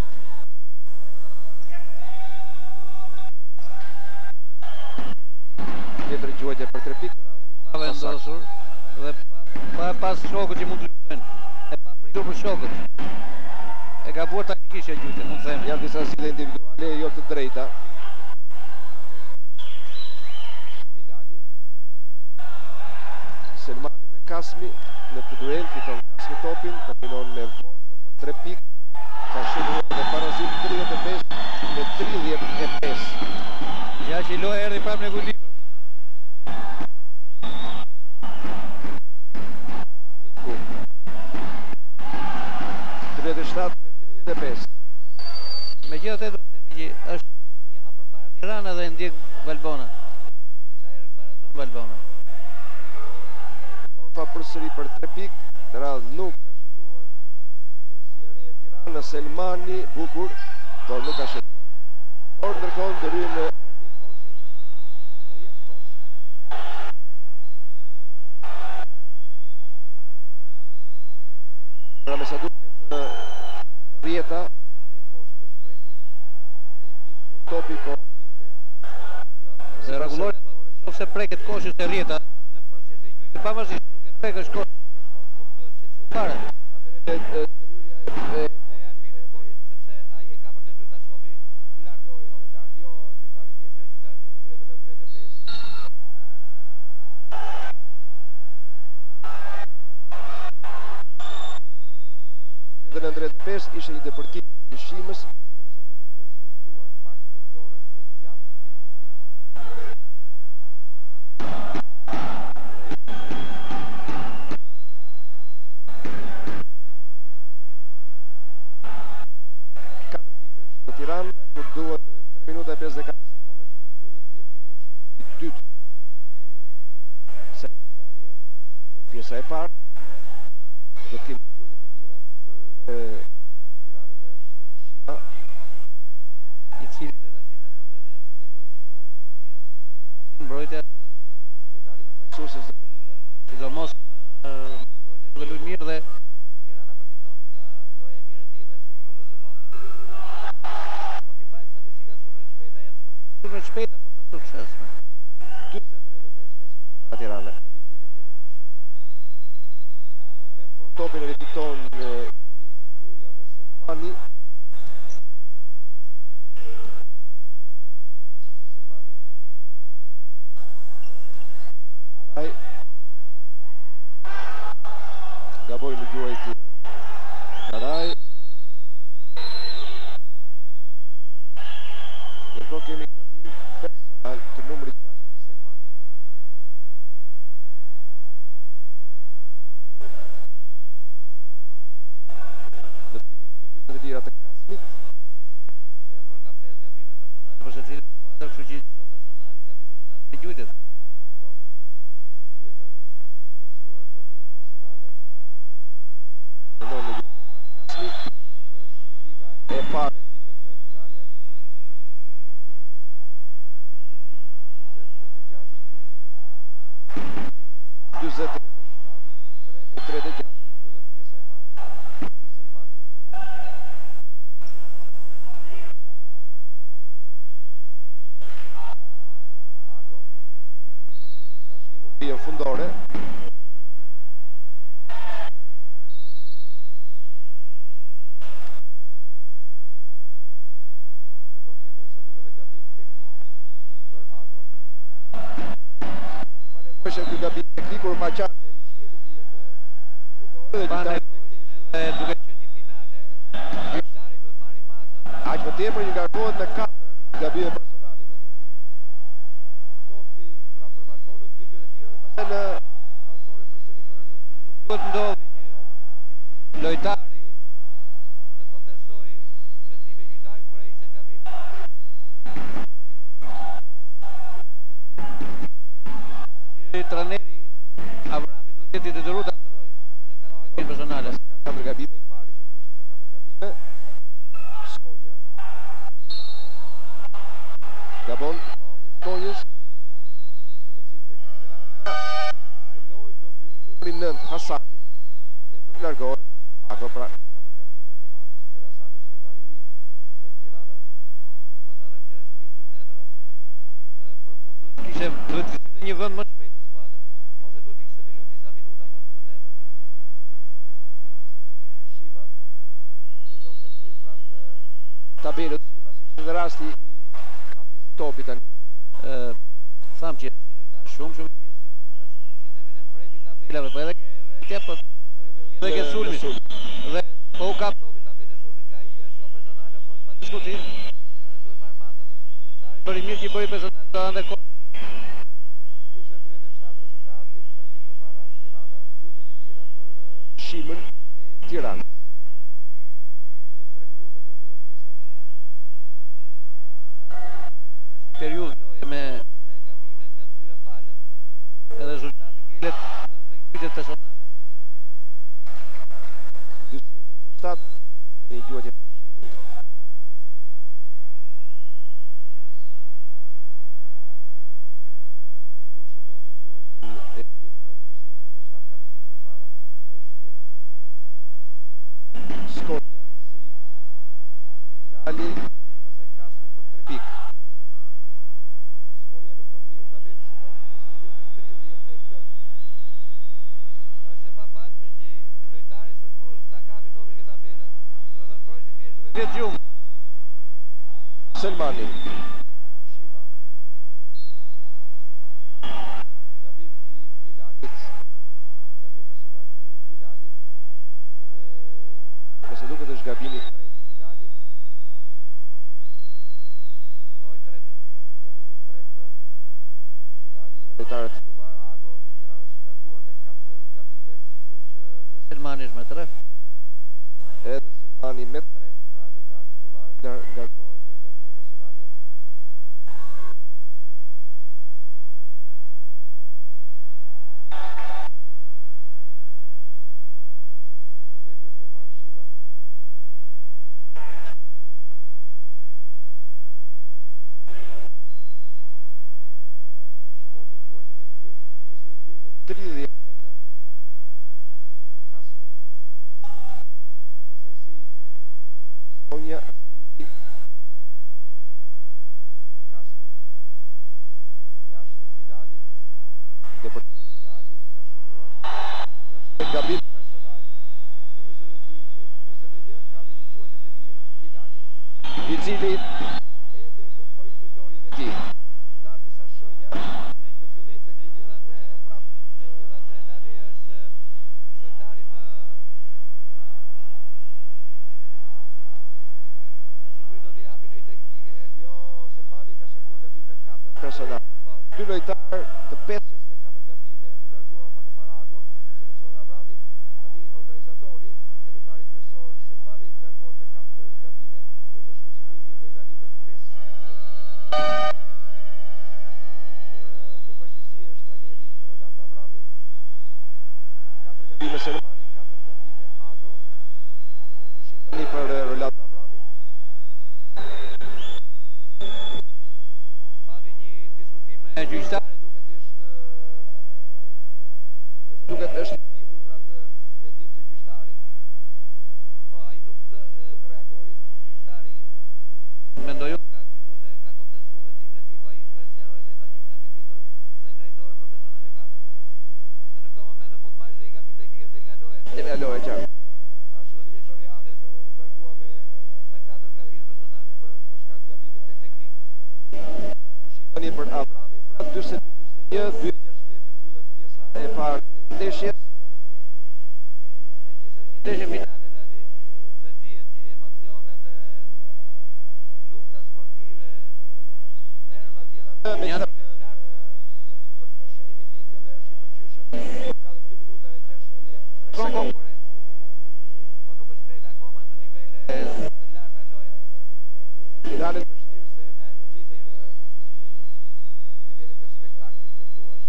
Tjetër gjuajtje për 3 pikë. Pa vendosur dhe pa pas shokët që mund të luftojnë. E pa pritur për shokët. E gabuar taktikisht e gjujtën, mund të them. Janë disa zgjidhje individuale jo të drejta. Bilali, Selmani dhe Kasmi në këtë duel fiton Kasmi topin, kombinon me Vorfën për 3 pikë, ka shënuar dhe parazit 35 me 35. Ja që loja erdhi prapë në ekuilibër. Mitku 37 me 35. Megjithatë do të themi që është një hap përpara Tirana dhe ndjek Valbona. Disa herë barazon Valbona. Vorfa përsëri për 3 pikë, të radhë nuk ka shënuar. Kursi e re e Tiranës, Selmani, bukur, por nuk ka shënuar. Por ndërkohë ndërhyn Ervin Koçi dhe jep Tosh. Pra me sa duket rjeta e Koçit të shprekur, një pikë kur topi po binte. Se rregulloria thotë nëse preket Koçi se rjeta në proces e gjujtjes pavarësisht nuk e prekësh Koçi. Nuk duhet të shqetësohet fare. Atëherë ndryrja e Albinit Koçit sepse ai e ka për detyrë ta shohë lart lojën e lart, jo gjyhtari tjetër. Jo gjyhtari tjetër. 39-35 ishte një depërtim i Shimës, i cili me sa duket është dëmtuar pak me dorën e djathtë. Katër pikë është në Tiranë, kur duhet 3 minuta e 54 sekonda që të mbyllet 10 minuti i dytë i kësaj finale, në pjesa e parë. Do të kemi gjuajtje të lira për Tiranën dhe është Shima, i cili dhe tash me thënë drejtën është duke luajtur shumë mirë, si mbrojtja ashtu edhe sulmi. lojtari përfaqësues të lirë, Sidomos në mbrojtje duke luajtur mirë dhe Tirana përfiton nga loja e mirë e tij dhe sulmon. Po ti mbajmë statistikat sulmet shpejta janë shumë sulmet shpejta po të suksesshme. 43-5 pikë para Tirana. Edhe një gjuajtje tjetër për Shima. Por topin e rifiton Mitkuja dhe Selmani. Selmani. Karaj. Gaboj në gjuajtje Karaj. Ndërkohë kemi gabim personal të numrit 6 Selmani. Do të kemi dy gjuajtje të lira të Kasmit. Sepse janë bërë nga 5 gabime personale për secilin. dhe gjyqtari dhe duke qenë një finale, gjyqtari duhet marrë masat. aq më tepër i ngarkohet me 4 gabime personale tani. Topi pra për Valbonën, 2 gjuhë të tira dhe pastaj në ansore përsëri për Duhet ndodhi që lojtari të kontestoj vendime gjyqtarit kur ai ishte në gabim. Trajneri Avrami duhet të jetë i detyruar ta ndrojë me 4 gabime personale. 4 gabime, i pari që mbushtet me 4 gabime. Skonja. Gabon, faulli Skonjës. Zëvendësi tek Tirana. Në lojë do të hyjë numri 9 Hasani dhe do të largohet Ago pra 4 gabime të Agos. Edhe Hasani që lojtari i ri tek Tirana. Mos harrojmë që është mbi 2 metra. Edhe për mua duhet të zgjidhte një vend më shpejt në skuadër. Ose duhet të kishte të luajë disa minuta më tepër. Shima vendoset mirë pranë tabelës Shima, siç është rasti i kapjes së topit tani. Tham që është një lojtar shumë i mirë, është si themi ne mbreti i tabelave, po edhe ke po edhe ke sulmin. Dhe po u kap topin tabelën e sulmit nga ai, është jo personale, po pa diskutim. Ne duhet marr masat. Lojtari bëri mirë që bëri personale, do ande kohë. 47 rezultati, 3 pikë përpara është Tirana, gjuhët e lira për Shimën e Tiranës. Edhe 3 minuta që duhet pjesa e parë. Është periudhë loje me gabime nga të dyja palët, edhe rezultati ngelet vetëm tek gjyqjet personale. 47 me gjuhët e për Shimën. Nuk shënon me gjuhët e dytë, pra 47 4 pikë përpara është Tirana. Skonja, Seiti, Bilali, pastaj Kasmi për 3 pikë. Skonja lufton mirë tabelë, shënon 21-39. Është e pafalshme që lojtari sulmues ta kapi topin nga tabela. Do të thënë mbrojtësi thjesht duke vjedh gjumë. Selmani, Shima, gabim i Bilalit, gabim personal i Bilalit, dhe nëse duket është gabimi i tretë i Bilalit, Po i treti. gabimi i tretë, Bilali nga lojtarët titullar, Ago i Tiranës që larguar me 4 gabime, kështu që Edhe Selmani është me 3. edhe Selmani me 3, pra lojtar titullar ngarkohen me gabime personale. Do mbet gjuhët e parë Shima. Shënon me gjuhët e dytë, 42-39. Kasmi. Pastaj Seiti. Skonja, Seiti. Kasmi. Jashtë tek Bilalit. Depërtim Bilalit ka shënuar. Është me gabim personal. 42-41 ka dhe një gjuhët e të lirë Bilali, i cili ende nuk po hyn në lojën e tij. Dha disa shenja në fillim të këtij viti, prapë Megjithatë, Lari është lojtari më me siguri do t'i japi lojë teknike. jo Selmani ka shkaktuar gabimin e 4 personal. Dy lojtar të pesës me 4 gabime u larguan pak para Ago, selekcioni Avrami, tani organizatori dhe lojtari kryesor Selmani ngarkohet me 4 gabime, që është shkuesi më i mirë deri tani me 5 linje. Në vështirësi është trajneri Roland Avrami. 4 gabime Selmani, 4 gabime Ago. Pushim tani për Roland Avrami. Pati një diskutim me gjyqtarin, Duket është i bindur për atë vendim të gjyqtarit. po ai nuk Nuk reagoi. gjyqtari mendoj unë ka kujtuar se ka kontestuar vendimin e tij, po ai shpesht sqaroi dhe tha që unë jam i bindur dhe ngrej dorën për personale 4. Se në këtë moment mund marrësh dhe i gabim teknike del nga loja. Demi nga loja qartë. Ashtu si Floriani që u ngarkua me 4 gabime personale për shkak të gabimit teknik. Pushim tani për Avramin, pra 42-41, 2-16 që mbyllet pjesa e parë e ndeshjes. me Ndeshje finale Lali dhe dihet që emocionet e lufta sportive, nervat janë shënimi pikëve është i pëlqyeshëm. Ka 2 minuta e 16. Konkurrencë. Po nuk është drejt akoma në nivele të larta loja. Finalet vështirë se gjithë nivelet e spektaklit të thuash.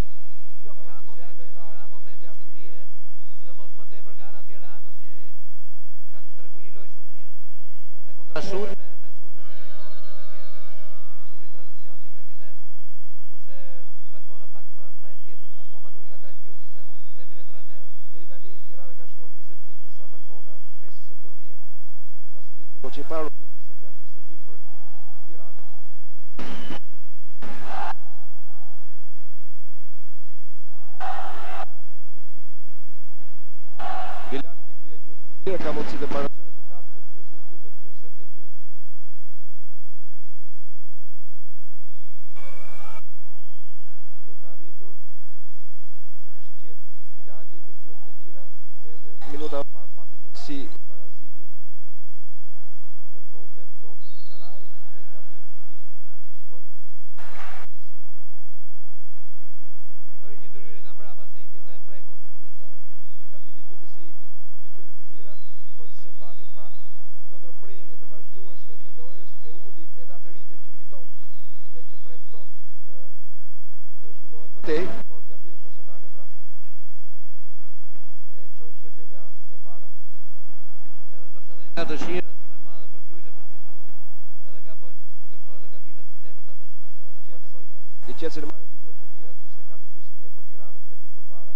Jo, ka momente që ndihet, sidomos më tepër nga ana Tiranës që kanë treguar një lojë shumë mirë. Me kontrasulme, me sulme me Riborgio etj. Sulmi tranzicion ti themi ne. Kurse Valbona pak më e fjetur. Akoma nuk i ka dalë gjumi themin e trajnerëve. Deri tani Tirana ka shtuar 20 pikë sa Valbona 15. Pas 10 minuta që parë 26-22 për Tiranën. Bilali të krija gjuhët të tjera ka mundësi të barazonë rezultatin në 42-22. Nuk ka arritur se të shiqet Bilali në gjuhët të lira edhe minuta më parë pati mundësi barazimi. Ndërkohë mbet top i Karaj dhe gabim i shkon i Seidi. Bëri një ndryrje nga mbrapa Seidi dhe e preku në kryestar. Gabimi i dytë i Seidit, dy gjuhët të lira për Selmani. Pra këto ndërprerje të vazhdueshme të lojës e ulin edhe atë ritëm që fiton dhe që premton të zhvillohet më tej, por gabimet personale pra e çojnë çdo gjë nga e para. Edhe ndoshta edhe nga dëshira shumë e madhe për lujtë për fitu, edhe gabojnë, duke bërë edhe gabime të tepërta personale, ose pa nevojshme. I qetë Selmani dy gjuhët të lira, 44-41 për Tiranë, 3 pikë përpara.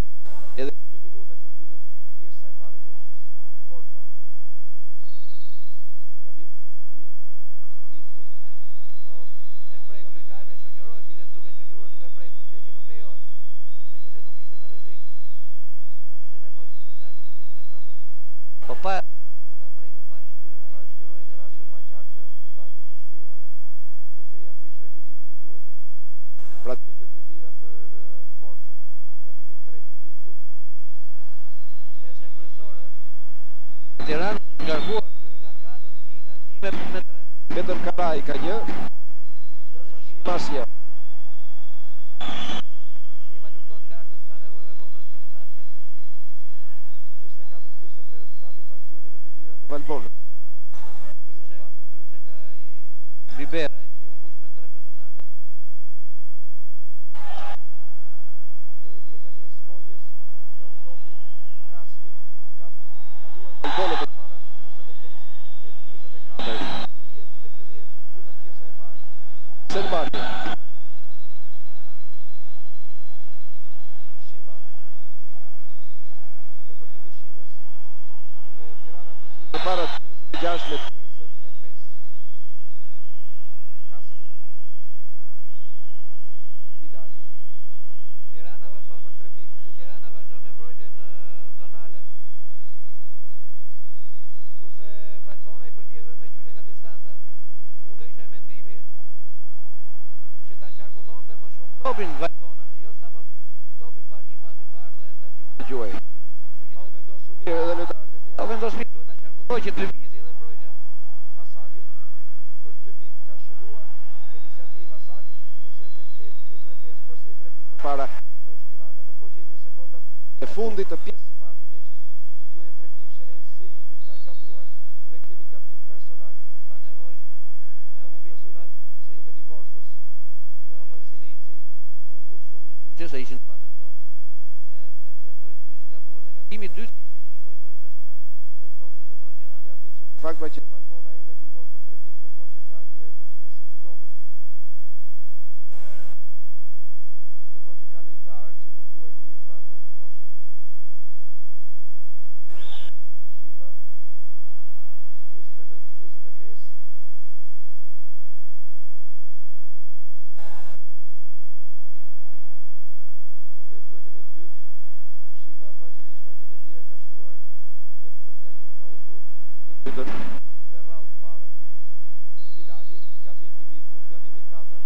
Edhe 2 minuta që mbyllet pjesa e parë e ndeshjes. Vorfa. Gabim i Mitkut. Po e preku lojtarin e shoqëroi, biles duke shoqëruar duke prekur, gjë që nuk lejohet. Megjithëse nuk ishte në rrezik. Nuk ishte nevojshme, lojtari do lëviz me këmbë. Po pa mund ta preku, pa shtyrë, ai shoqëroi dhe ashtu pa qartë që u dha një të shtyrave. Duke ja prishur ekuilibrin në gjuhëte. Pra dy gjuhët e lira për Vorfën. Gabimi i tretë i Mitkut. Pjesë kryesore. Tiranës është ngarkuar 2 nga 4, 1 nga 1 me 3. Vetëm Karaj ka një. Ndërsa Shimasja. Shima lufton lart dhe s'ka nevojë me bërë personale. 44-43 rezultati pas gjuhëteve të lira të Valbonës. Ndryshe nga i Ribera që u mbush me 3 personale. Do e mirë tani e Skonjës, do topi, Kasmi, ka kaluar Valbona për para 45 me 44. Një 30 që mbyllet pjesa e parë. Selmani. Shima. Depërtimi Shimës. Dhe Tirana përsëri përpara 46 me 45. Kasmi. Bilali. Tirana vazhdon për 3 pikë. Tirana vazhdon me mbrojtjen zonale. Kurse Valbona i përgjigjet vetëm me gjyqje nga distanca. Unë do isha i mendimit që ta qarkullonte më shumë topin Valbona, jo sapo topi pa një pas i parë dhe ta gjumte. Gjuhej. Pa u vendosur mirë edhe lojtarët e Ta tjerë. vendos mirë, duhet ta qarkulloj që të lëvizë edhe mbrojtja. Hasani për 2 pikë ka shënuar me iniciativë Hasani 48-45 përsëri 3 pikë përpara është Tirana. Ndërkohë që jemi në sekondat e fundit të pjesës së parë të ndeshjes. Një gjuhje 3 pikëshe e Seidit ka gabuar dhe kemi gabim personal. Pa nevojshme. E humbi Personal se duket i Vorfës. Apo i Seidit. U ngut shumë në gjyqje se ishin pa vendos. E bëri gjyqjet gabuar dhe gabimi i dytë ishte që shkoi bëri personal. Se topin e zetroi Tirana. I habitshëm ky fakt pra që Valbona ende kulmon për 3 pikë ndërkohë që ka një përqindje shumë të dobët. Ndërkohë që ka lojtarë që mund të luajnë mirë pranë koshit. Shima 49-45. Po mbet gjuhëtën e dytë. Shima vazhdimisht pa gjuhët e lira ka shtuar vetëm nga një. Ka humbur të dytën dhe rrallë parën. Bilali, gabim i Mitkut, gabim i 4.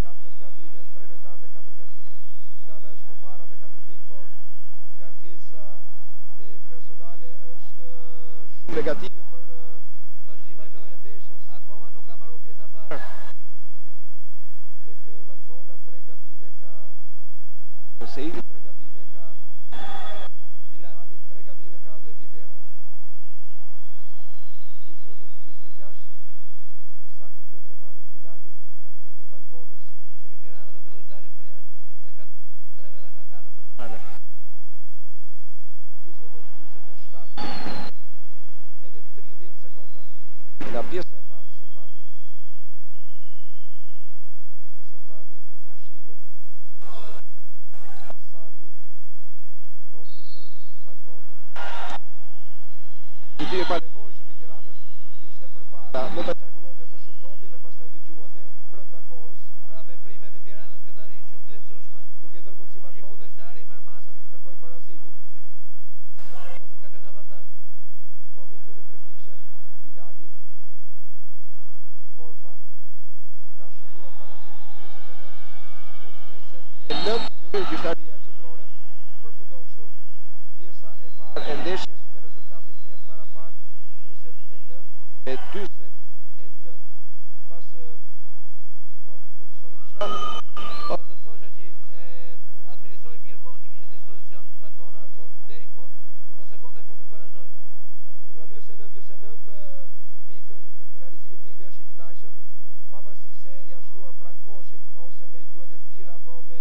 4 gabime, 3 lojtarë me 4 gabime. Tirana është përpara me 4 pikë, por ngarkesa me personale është negative për vazhdimin e ndeshjes. Akoma nuk ka marrë pjesë parë. Tek Valbona 3 gabime ka Seidi, 3 gabime ka Bilali, 3 gabime ka dhe Bibera. 46, saktë duhet e parë Bilali, kapiteni i Valbonës. Tek Tirana do fillojnë dalin për jashtë, sepse kanë 3 veta nga 4 personale. 49-47. Edhe 30 sekonda. Nga pjesa e parë, Selmani. Selmani kërkon Shimën. Hasani, topi për Valbonën. Dytimi pa nevojshëm i Tiranës. Ishte përpara, mund ta qarkullonte më shumë topi dhe pastaj dëgjuante brenda kohës. Pra veprimet e Tiranës këta janë shumë të lehtësueshme. Duke dhënë mundësi Valbonës. Kundërshtari merr masat, Kërkoi barazimin. ose kalojnë avantazh. Po me 23 pikëshe, Bilali. Vorfa ka shënuar barazim 49 me 49. Gjyqtaria qendrore përfundon kështu pjesa e parë e ndeshjes me rezultatin e parapart 49 me 49. Pas mund të shohim diçka. Po do të thosha që administroi mirë kohën që kishte në dispozicion Valbona deri në fund, në sekondën e fundit barazoi. Pra 49-49 pikë, realizimi i pikëve është i kënaqshëm, pavarësisht se janë shkruar pranë koshit ose me gjuhët e tjera, po me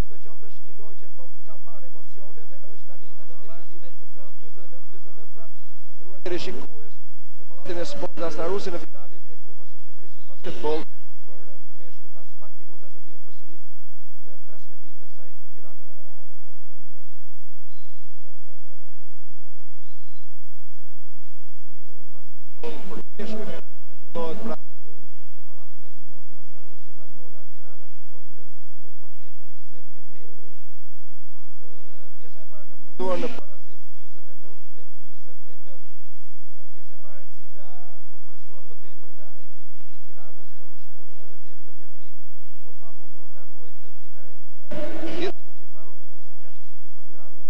çdo qoftë është një lojë që po ka marrë emocione dhe është tani në ekuilibër të plot. 49-49 pra, ndëruar të rishikues në pallatin e sportit Astarusi në finalin e Kupës së Shqipërisë në basketbol për meshkuj. Pas pak minutash do të jemi përsëri në transmetim të kësaj finale. Për meshkuj realizohet pra në pallatin e sportit Astarusi, Valbona Tirana shkojnë kupën e 48. Pjesa e parë ka përfunduar në barazim 49 me 49. Pjesa e parë e cila u presua më tepër nga ekipi i Tiranës, që u shkut edhe deri në 10 pikë, por pa mundur ta ruajë diferencën. 10 minutë i parë u nisë 62 për Tiranën,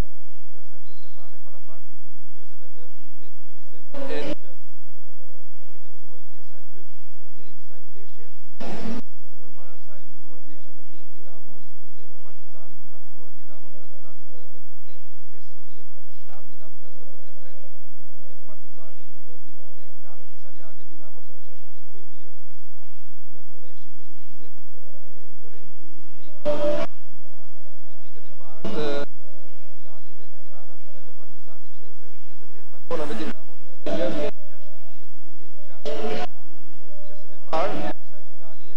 ndërsa pjesa e parë e parapart 49 me 49. Pritet të fillojë pjesa e dytë e kësaj ndeshje. Përpara saj u zhvilluar ndeshja ndërmjet Dinamos dhe Partizanit, ka fituar Dinamo me rezultatin 98-57. Dinamo ka zënë vend 3 dhe Partizani vendin e 4. Saliaga Dinamos është shkuesi më i mirë në këtë ndeshje me 23 pikë. Në ditën e parë të finaleve, Tirana fitoi me Partizanin 103-58, Valbona me Dinamo 91-66. Në pjesën e parë të kësaj finaleje,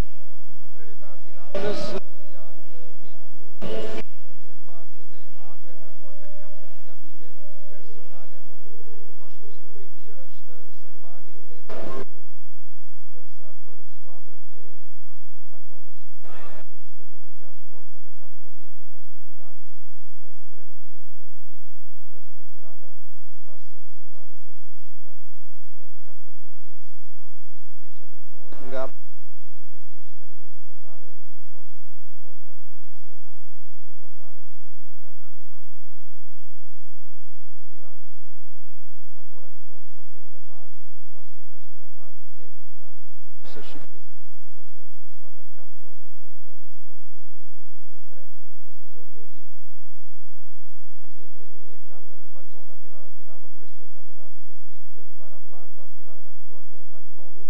tre lojtarë Tiranës janë Miku, Selmani dhe Ago, janë ngarkuar me 4 gabime personale. Po shkuesi më i mirë është Selmani me 3, ndërsa për skuadrën e Valbonës është numri 6 Vorfa me 14 dhe pasi Bilali me 13 pikë. Ndërsa për Tirana pas Selmanit është Shima me 14 pikë. Ndeshja drejtohet nga Sheqet Bekteshi, kategori ndërkombëtare, Ervin Koçi, poi kategorisë ndërkombëtare, çdo dy nga qyteti i Tiranës. Valbona kërkon trofeun e parë, pasi është e parë të del në finale të Kupës së Shqipërisë, ndërkohë që është skuadra kampione e vendit sezonin 2002-2003, në sezonin e ri 2003-2004, Valbona, Tirana, Dinamo kryesojnë kampionatin me pikë të paraparta. Tirana ka fituar me Valbonën,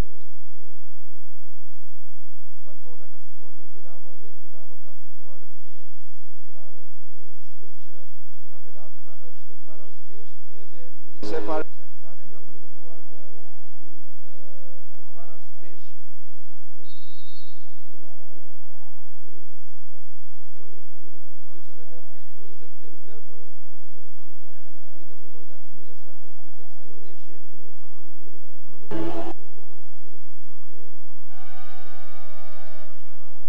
Valbona ka fituar me Dinamo dhe Dinamo ka fituar me Tiranën. Kështu që kampionati pra është para spesh, edhe pjesa e parë e kësaj finale ka përfunduar në para spesh. 49 me 49. Pritet filloj tani pjesa e dytë e kësaj ndeshje.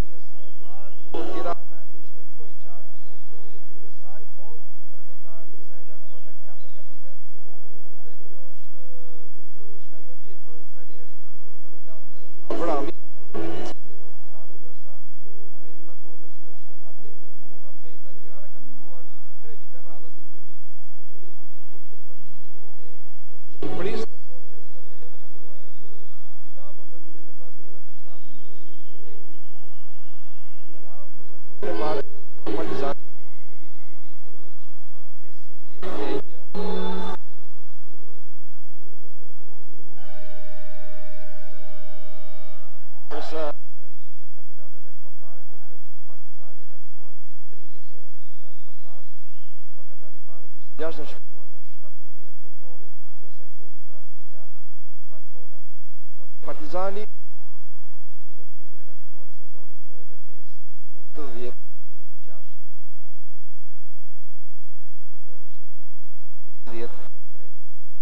Pjesë e parë ku Tirana ishte më e qartë në lojën e saj, por tre lojtarë të saj ngarkuar me 4 gabime dhe Hasani në fundin e ka fituar në sezonin 95-96. Dhe për të është titulli 33.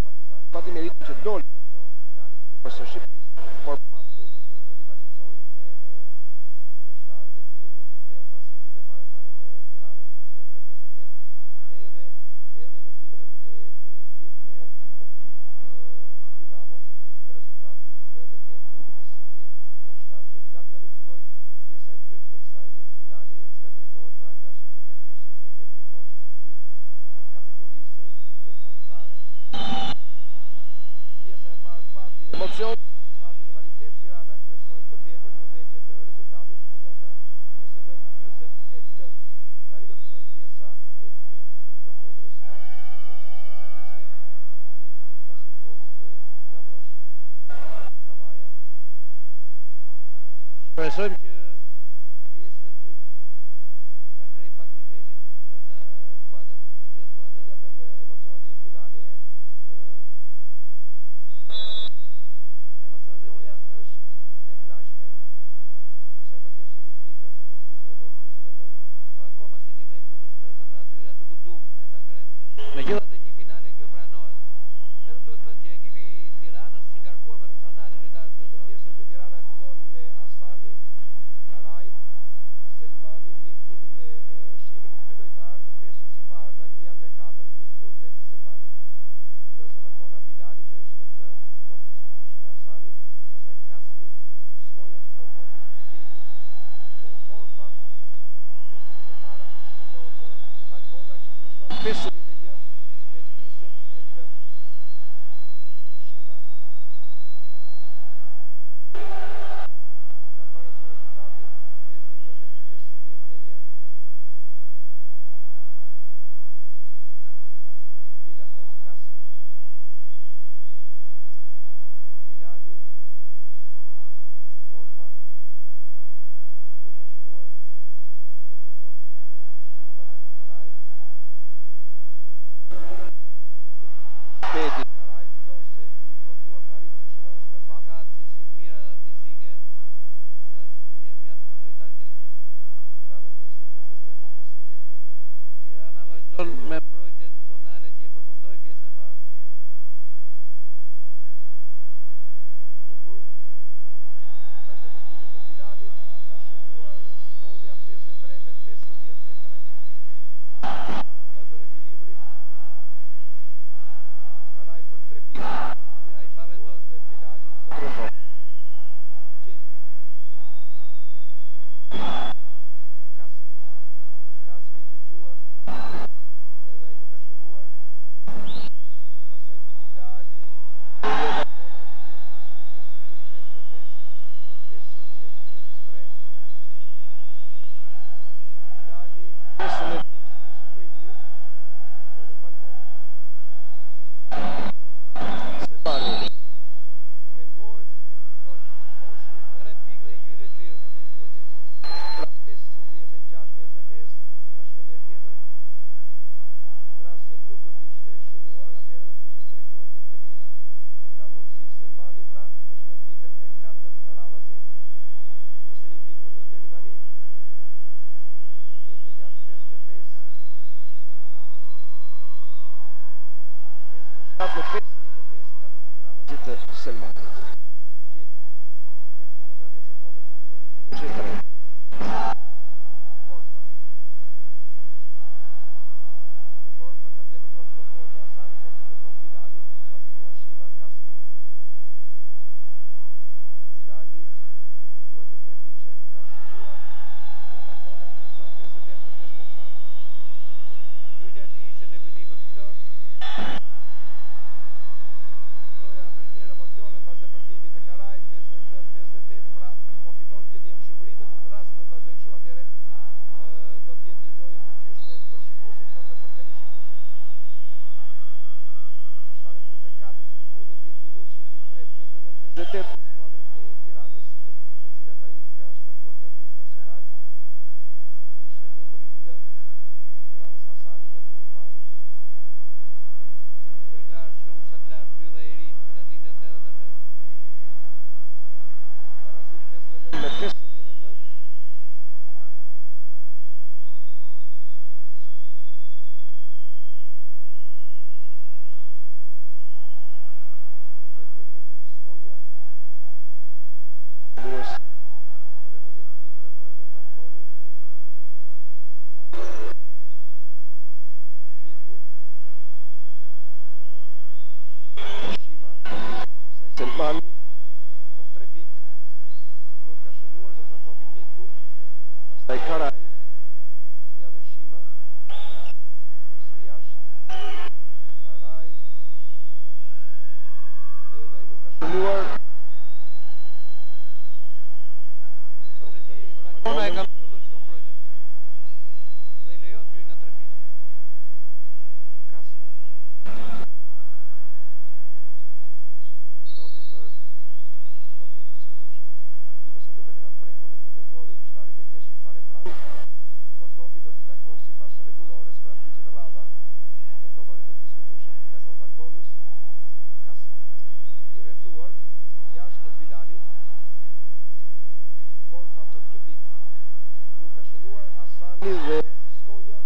Partizani pati meritin që doli në këto finalet të Kupës së Shqipërisë, por pa mundur të rivalizojë me kundërshtarët e tij, hundi thellë pra në vitën e parë me Tiranën 103-58, edhe në vitën e dytë me Dinamon me rezultatin 98-57. Zoti gati tani të filloj pjesa e dytë e kësaj finale, e cila drejtohet pra nga Shefim Bekirshi dhe Ermin Koçi, dy të kategorisë ndërkombëtare. Pjesa e parë pati emocion, pati rivalitet, Tirana kryesoi më tepër në udhëheqje të rezultatit dhe atë 29-49. Tani do të filloj pjesa e dytë në mikrofonin e Sports për specialisti i basketbollit Gavrosh Kavaja. Shpresojmë që pjesën e dytë ta ngrejmë pak nivelin skuadrat, të dyja skuadrat. Megjithatë në emocionet e finale emocionet është e kënaqshme. Sa i përket sumit pikëve, 49-49, Po akoma si nivel nuk është ngritur në aty ku duam ne ta ngrejmë. Megjithatë një finale kjo pranohet. Vetëm duhet të thënë që ekipi i Tiranës është i ngarkuar me personale lojtarët kryesorë. Pjesa e dytë Tirana fillon me Hasanin, Karajin, Selmanin, Mitkun dhe Shimin, dy lojtarë të peshës së parë. Tani janë me 4, Mitku dhe Selmani. Ndërsa Valbona Bilali që është në këtë top diskutueshëm me Hasanin, pastaj Kasmi, Skonja që fiton topin, Gjeli dhe Vorfa. Dy ndërkombëtara i shënon Valbona që kryeson 51 me 49. Shima ka parazuar rezultatin 51 me 51. Bila është Kasmi, Bilali, Vorfa, nuk ka shënuar, do të topin Shima, tani Karaj, Shpeti Karaj, ndonse i bllokuar ka arritur të shënojë me pak. Ka cilësi të mira fizike dhe është mjaft lojtar inteligjent. Tirana në kryesim 53 me 51. Tirana vazhdon me mbrojtjen zonale që e përfundoi pjesën e parë. Bukur, pas depërtimit të Bilalit, ka shënuar Skonja 53 me 53. Vazhdon ekuilibri. Karaj për 3 pikë. Ai pa vendosur Dhe Bilali do të rrëfon. Gjeli. Kasmi. Është Kasmi që gjuan, edhe ai nuk ka shënuar. Pastaj Bilali. Dhe Valbona vjen për shënimit 55 me 53. Bilali, pjesën e pikë që është më i mirë për Valbona. Sebani pengohet, Koshi 3 pikë dhe i gjyre të lirë. edhe i duhet e lirë. Pra 56-55, ka shkëndër tjetër. Në rast se nuk do të ishte shënuar, atëherë do të ishte 3 gjuajtje të mira. Ka mundësi Selmani pra të shkojë pikën e 4 radhasit. 21 pikë për të deri tani. 56-55. 57 me 55, 4 pikë radhasit të Selmani. Gjeli. 8 minuta 10 sekonda që mbyllën ritmin në 3. Vorfa. Vorfa ka depërtuar bllokohet nga Hasani, topi kontroll Bilali, ka finuar Shima, Kasmi. Bilali në përgjuajtje 3 pikëshe ka shënuar dhe Valbona kryeson 58 me 57. Pyetja e tij ishte në ekuilibër plot. Doja merr emocionin pas depërtimit të Karajit 59-58, pra po fiton gjithë një shumëritën. Në rast se do të vazhdojë kështu, atëherë do të jetë një lojë përgjyeshme për shikuesit, por edhe për teleshikuesit. 7:34 që të mbyllë 10 minutë që i tret 59-58 për skuadrën e Tiranës, e cila tani ka shkaktuar gabim personal. Ishte numri 9 i Tiranës, Hasani, gabimi i parë i tij. Lojtar shumë sa të lartë, ky dhe i ri, nga lindja 85. Selmani për 3 pikë, nuk ka shënuar, zonë topin Mitku, pastaj Karaj, ja dhe Shima, përsëri jashtë, Karaj, edhe nuk ka shënuar. Valbona e ka mbyllur shumë mbrojtje dhe i lejon t'hyjë nga 3 pikë. Kasmi. Topi për topi diskutueshëm. Dy sa duket e kanë prekur në gjithën kohë dhe gjyqtari Bekeshi fare pranë. Por topi do t'i takojë sipas rregullores pranë fiqet rradha e topave të diskutueshëm i takon Valbonës. Kasmi i rrethuar jashtë për Bilalin. Borfa për 2 pikë. Nuk ka shënuar Asani dhe Skonja.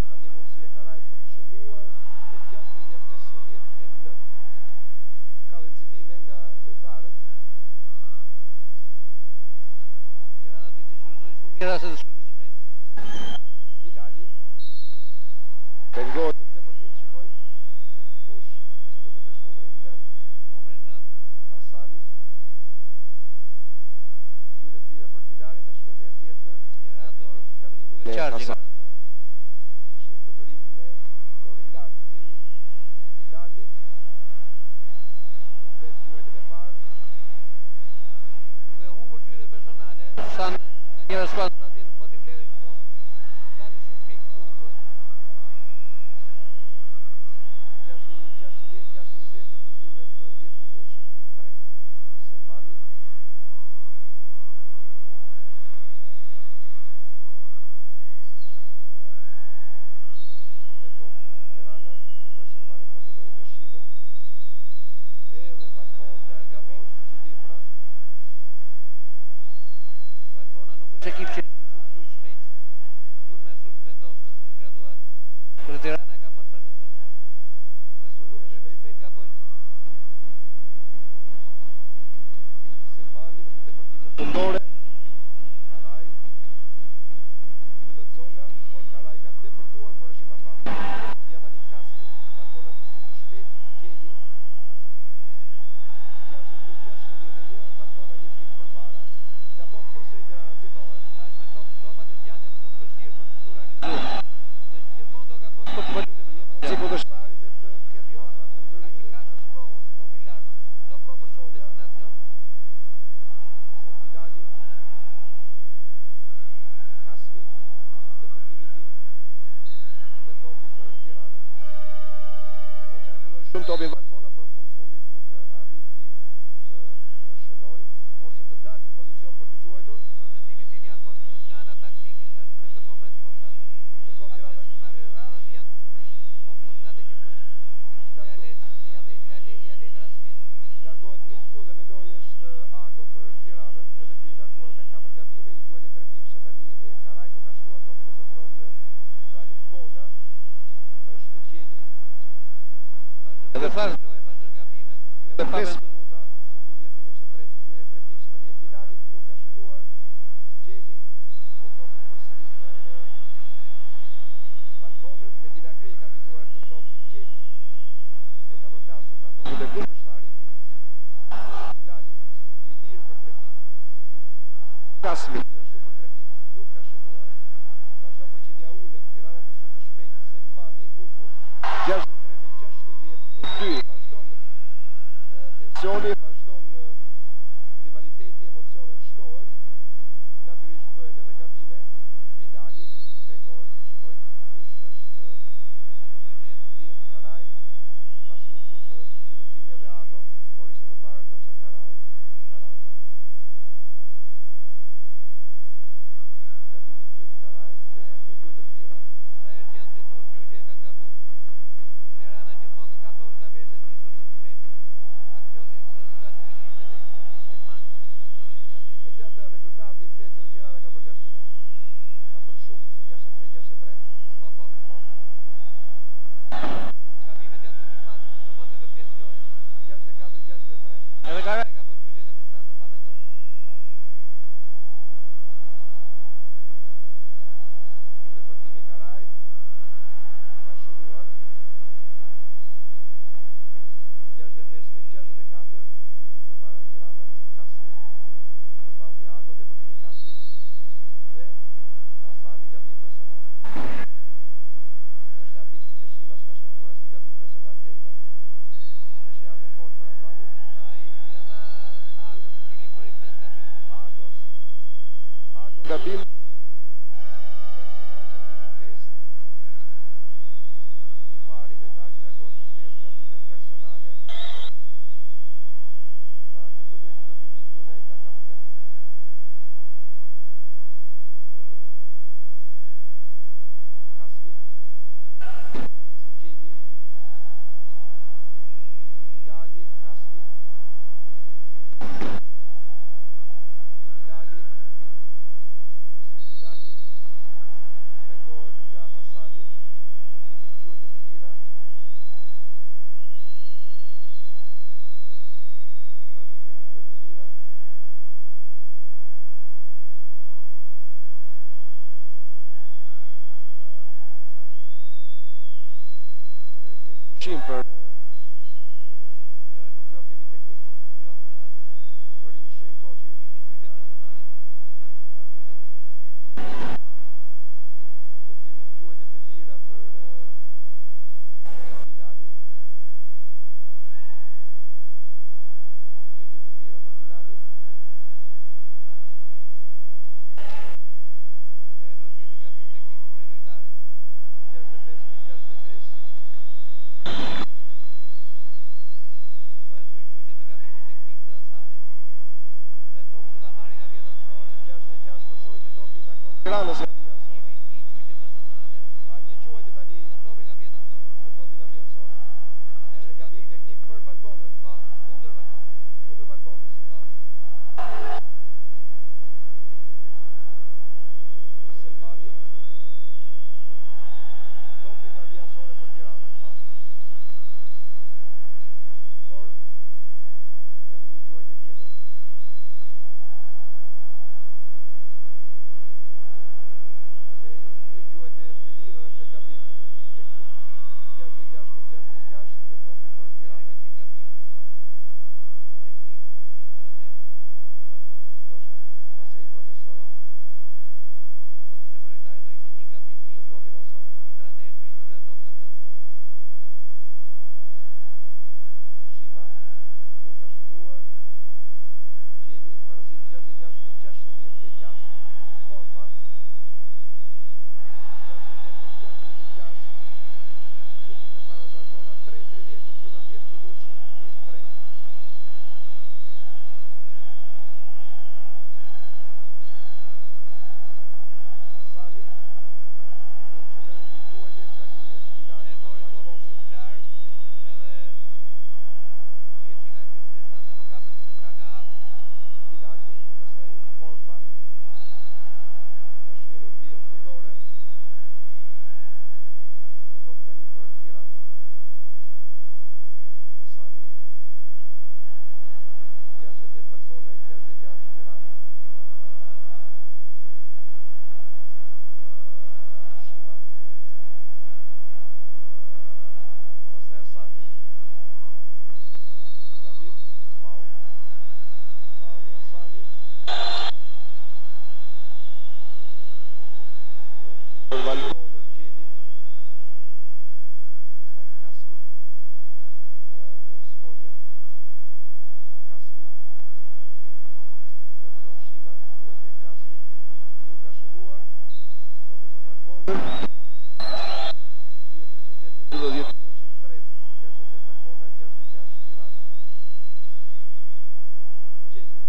Tani mundësi e Karaj për të shënuar me 61-59. Ka dhe nxitime nga lojtarët. Tirana diti shfrytzoi shumë mirë asë të sulmit shpejt. Bilali pengohet të deportim, shikojmë se kush, nëse duket është numri 9. Numri 9. Asani. Gjuhët e lira për Bilalin, ta shikojmë një herë tjetër. Tirator, duke qartë i Garantor. Është një fluturim me dorën lart i Bilalit. Mbet gjuhët e parë. Duke humbur gjyqe personale, sa nga njëra skuadra pra tjetër, po t'i mbledhin në fund, dalin shumë pikë të humbur. 60-20 që të mbyllet 10 minutë i tretë. Selmani. Mbet topi Tirana, kërkoi Selmani të kombinojë me Shimën. Edhe Valbona gabon, nxitim pra. Valbona nuk është ekip që është mësuar të luajë shpejt. Luan me sulm vendosur, gradual. Por Tirana ka më të perfeksionuar. Dhe kur luan shpejt gabojnë. Selmani me këtë deportim në fundore. Karaj. Mbyllet zona, por Karaj ka deportuar, por është i pafatur. Ja tani Kasmi, Valbona të sulm të shpejt, Gjeli. 62-61, Valbona 1 pikë përpara. Gabon përsëri Tirana, nxitohet. Tash me topat e gjata janë shumë vështirë për të realizuar. Dhe gjithmonë do gabon për të luajtur me Je topat. mundësi kundërshtari dhe të ketë Jo, kontra të nga që ndërhyrë. ka shumë kohë, topi lart. Do kopër shumë destinacion. Ose Bilali. Kasmi, deportimi i tij dhe topi për Tiranën. E qarkulloi shumë topin Valbona, por në fundit nuk arriti të shënojë ose të dalë në pozicion për të gjuajtur. Për mendimin tim janë konfuz nga ana taktike. Është në këtë moment që po flas. Ndërkohë Ata Tirana shumë arrin radhës janë shumë konfuz nga atë që bëjnë. Ja len rastësisht. largohet Mitku dhe në lojë është Ago për Tiranën, edhe ky i ngarkuar me 4 gabime, një gjuajtje 3 pikë tani e Karaj, do ka shnuar topin e zotron Valbona. Është Gjeli. Edhe fazë lojë vazhdon gabimet. Edhe 5 minuta se mbyll 10 minutë që treti. Gjuajtje 3 pikë tani e Bilalit, nuk ka shënuar. Gjeli në topin përsëri për Valbonën. Medina Krije ka fituar këtë top Gjeli. E ka përplasur pra topin e kundërshtari i tij. Bilali i lirë për 3 pikë. Kasmi gjithashtu për 3 pikë. Nuk ka shënuar. Vazhdon përqindja ulët. Tirana të sulm të shpejt. Selmani, Bukur 63 me 62. Vazhdon tensioni, vazhdon rivaliteti, emocionet shtohen. Natyrisht bëhen edhe gabime. Bilali pengohet. Shikojmë kush është Është numri 10. 10 Karaj, pasi u fut në luftim edhe Shim për nuk kemi teknik. Për një shenjë koçi ishin gjyqje personale. Do kemi gjuajtje të lira për Bilalin. Dy gjyqje të lira për Bilalin. Atëherë duhet kemi gabim teknik të ndoj lojtare. 65 me 65. Do bëhen dy gjyqje të gabimit teknik të Hasanit. Dhe topi do ta marrin nga vjet anësore. 66 për shojnë që topi i takon Tiranës nga vjet anësore. Kemi një gjyqje personale. A një gjuajtje tani Dhe topi nga vjet anësore. dhe topi nga vjet anësore. Ishte gabim teknik për Valbonën. Po, kundër Valbonës. Kundër Valbonës. Po. Selmani. Topi nga vjet anësore për Tiranën. Por edhe një gjuajtje tjetër. Dy gjuajtje të lidhura në këtë gabim teknik. 66 me 66 dhe topi për Ka Tiranën. qenë gabim teknik i trajnerit të Valbonës. Ndoshta pasi ai protestoi Po t'ishte për lojtarin do ishte një gabim, një në gjyqje. topin anësor. I trajnerit dy gjyqje dhe topi nga vjet anësore. Shima nuk ka shënuar. Gjeli Barazil 66 me 66. Borfa 68 me 66. Gjyti për para Valbona. 3:30 që mbyllet 10 minuti i tretë. Hasani funksionon mbi gjuajtjen tani Bilali E për mori topin Valbonën. shumë larg, edhe dihet që nga kjo distanca nuk ka precizion, ka nga afër. Bilali, pastaj Borfa. Ka shkelur vijën fundore. Dhe topi tani për Tirana. Hasani. 68 Valbona e 66 Tirana. Shima. Pastaj Hasani. Gabim, faul. Faul i Hasanit. Për Valbonën Gjeli. Pastaj Kasmi. Janë Skonja. Kasmi. Dhe bëron Shima. Gjuajtje e Kasmit. Nuk ka shënuar. Topi për Valbonën. 2:38 mbyllet 10 minuti i tretë. 68 Valbona, 66 Tirana. Gjeli.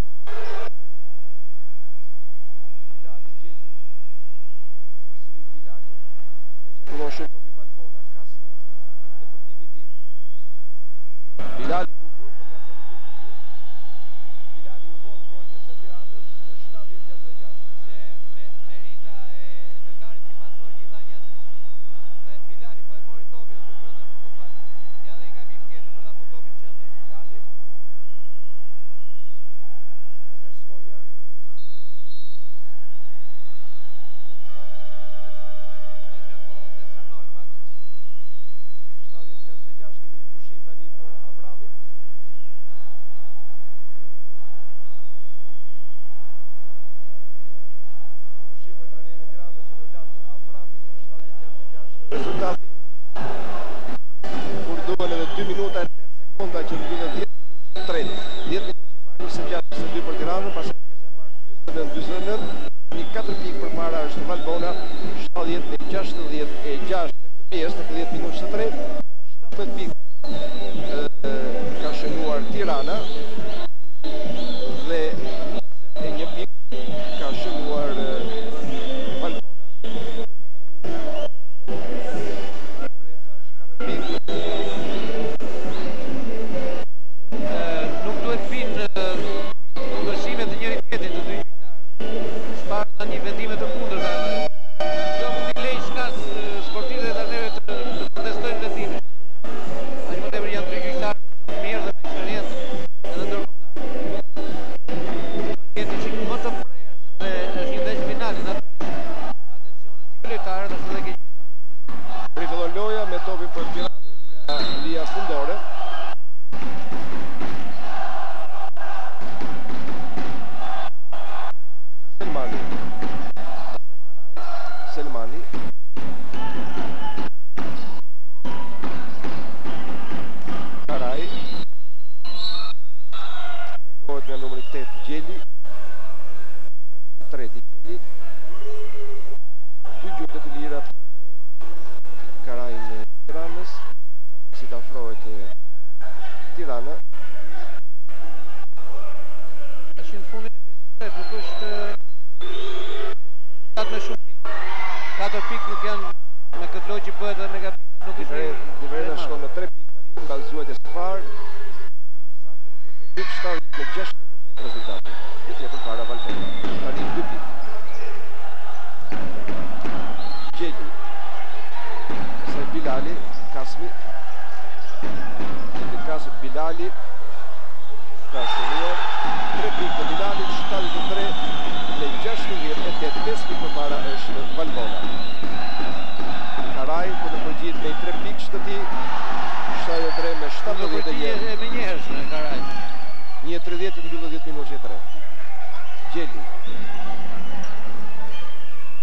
Bilali, Gjeli. Përsëri Bilali. E qarkullon shumë topi Valbona, Kasmi. Depërtimi i tij. Bilali bukur për nga çelë bukur këtu. Bilali u voll mbrojtjes së Tiranës në 70-66. Ishte merita e lojtarit që pasoi që i dha një asist. Dhe Bilali po e mori topin aty brenda nuk u fal. Ja dhe një gabim tjetër për ta futur topin në qendër. Bilali. Pastaj Skonja. Në stop 20 minuta. Ndeshja po tensionohet pak. 70-66 kemi një pushim tani për Avramin. Pushim për trajnerin e Tiranës Roland Avrami. 70-66 rezultati. Kur duhen edhe 2 minuta e 8 sekonda që mbyllet 10 minuti i tretë. 10 minuti i parë 26-22 për Tiranën, pastaj pjesa e marrë 49-49. Tani 4 pikë përpara është Valbona, 70 me 66 në këtë pjesë, në këtë 10 minutë së tretë. 17 pikë ka shënuar Tirana dhe 21 pikë ka shënuar Valbona. Diferenca është 4 pikë. Nuk duhet vinë kundërshime të njëri tjetrit të dy gjyqtarë. Shpar dha një vendime të kundërta. Kjo mund t'i lejë shkas sportivëve dhe trajnerëve të protestojnë vendime. Aq më tepër janë dy gjyqtarë shumë mirë dhe me eksperiencë edhe ndërkombëtar. Duhet që më të prerë sepse është një ndeshje finale natyrisht. Ka tensione si lojtarët ashtu edhe gjyqtarët. Rifillon loja me topin për Tiranën. Tirana. Tash në fundin e pjesës tretë nuk është rezultat me shumë pikë. 4 pikë nuk janë me këtë lojë që bëhet edhe me gabime, nuk ishte Diferenca shkon në 3 pikë tani nga zgjuetjes së parë. Saktë 70 me 6 rezultati. Këtë për para Valbona. Tani 2 pikë. Gjegji. Se Bilali, Kasmi. Bilali ka shënuar 3 pikë të Bilalit, 73 me 68, 5 pikë përpara është Valbona. Karaj po të përgjigjet me 3 pikë të tij, 73 me 71. Me njëherë në Karaj. 1:30 në 10 minutë e 3. Gjeli.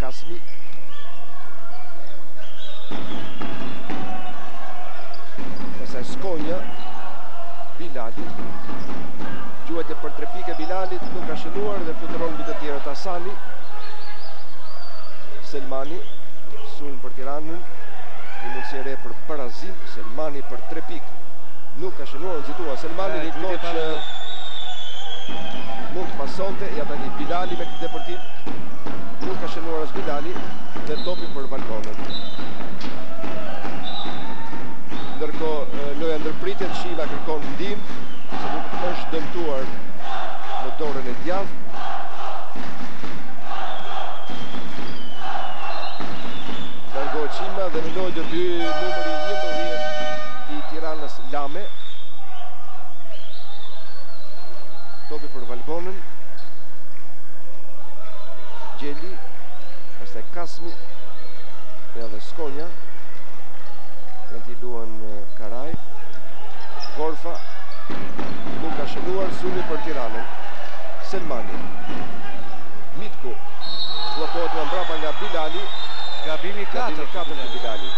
Kasmi. Pastaj Skonja. Bilali. Gjuhet e për 3 pikë Bilalit, nuk ka shënuar dhe fluturon mbi të tjerët Hasani. Selmani, sulm për Tiranën. Një mundësi e re për Parazim, Selmani për 3 pikë. Nuk ka shënuar, nxitua Selmani, një kohë që mund të pasonte, ja tani Bilali me këtë depërtim. Nuk ka shënuar as Bilali dhe topi për Valbonën. Ndërkohë loja ndërpritet, Shiva kërkon ndihmë, se nuk është dëmtuar në dorën e djathtë. Largohet Shima dhe në lojë deby numri 11 i Tiranës Lame. Topi për Valbonën. Gjeli, pastaj Kasmi, edhe Skonja. Në t'i luan Karaj. Vorfa. Nuk ka shënuar, sulmi për Tiranën. Selmani. Mitku. Blokohet nga mbrapa nga Bilali. Gabimi 4 të Bilali.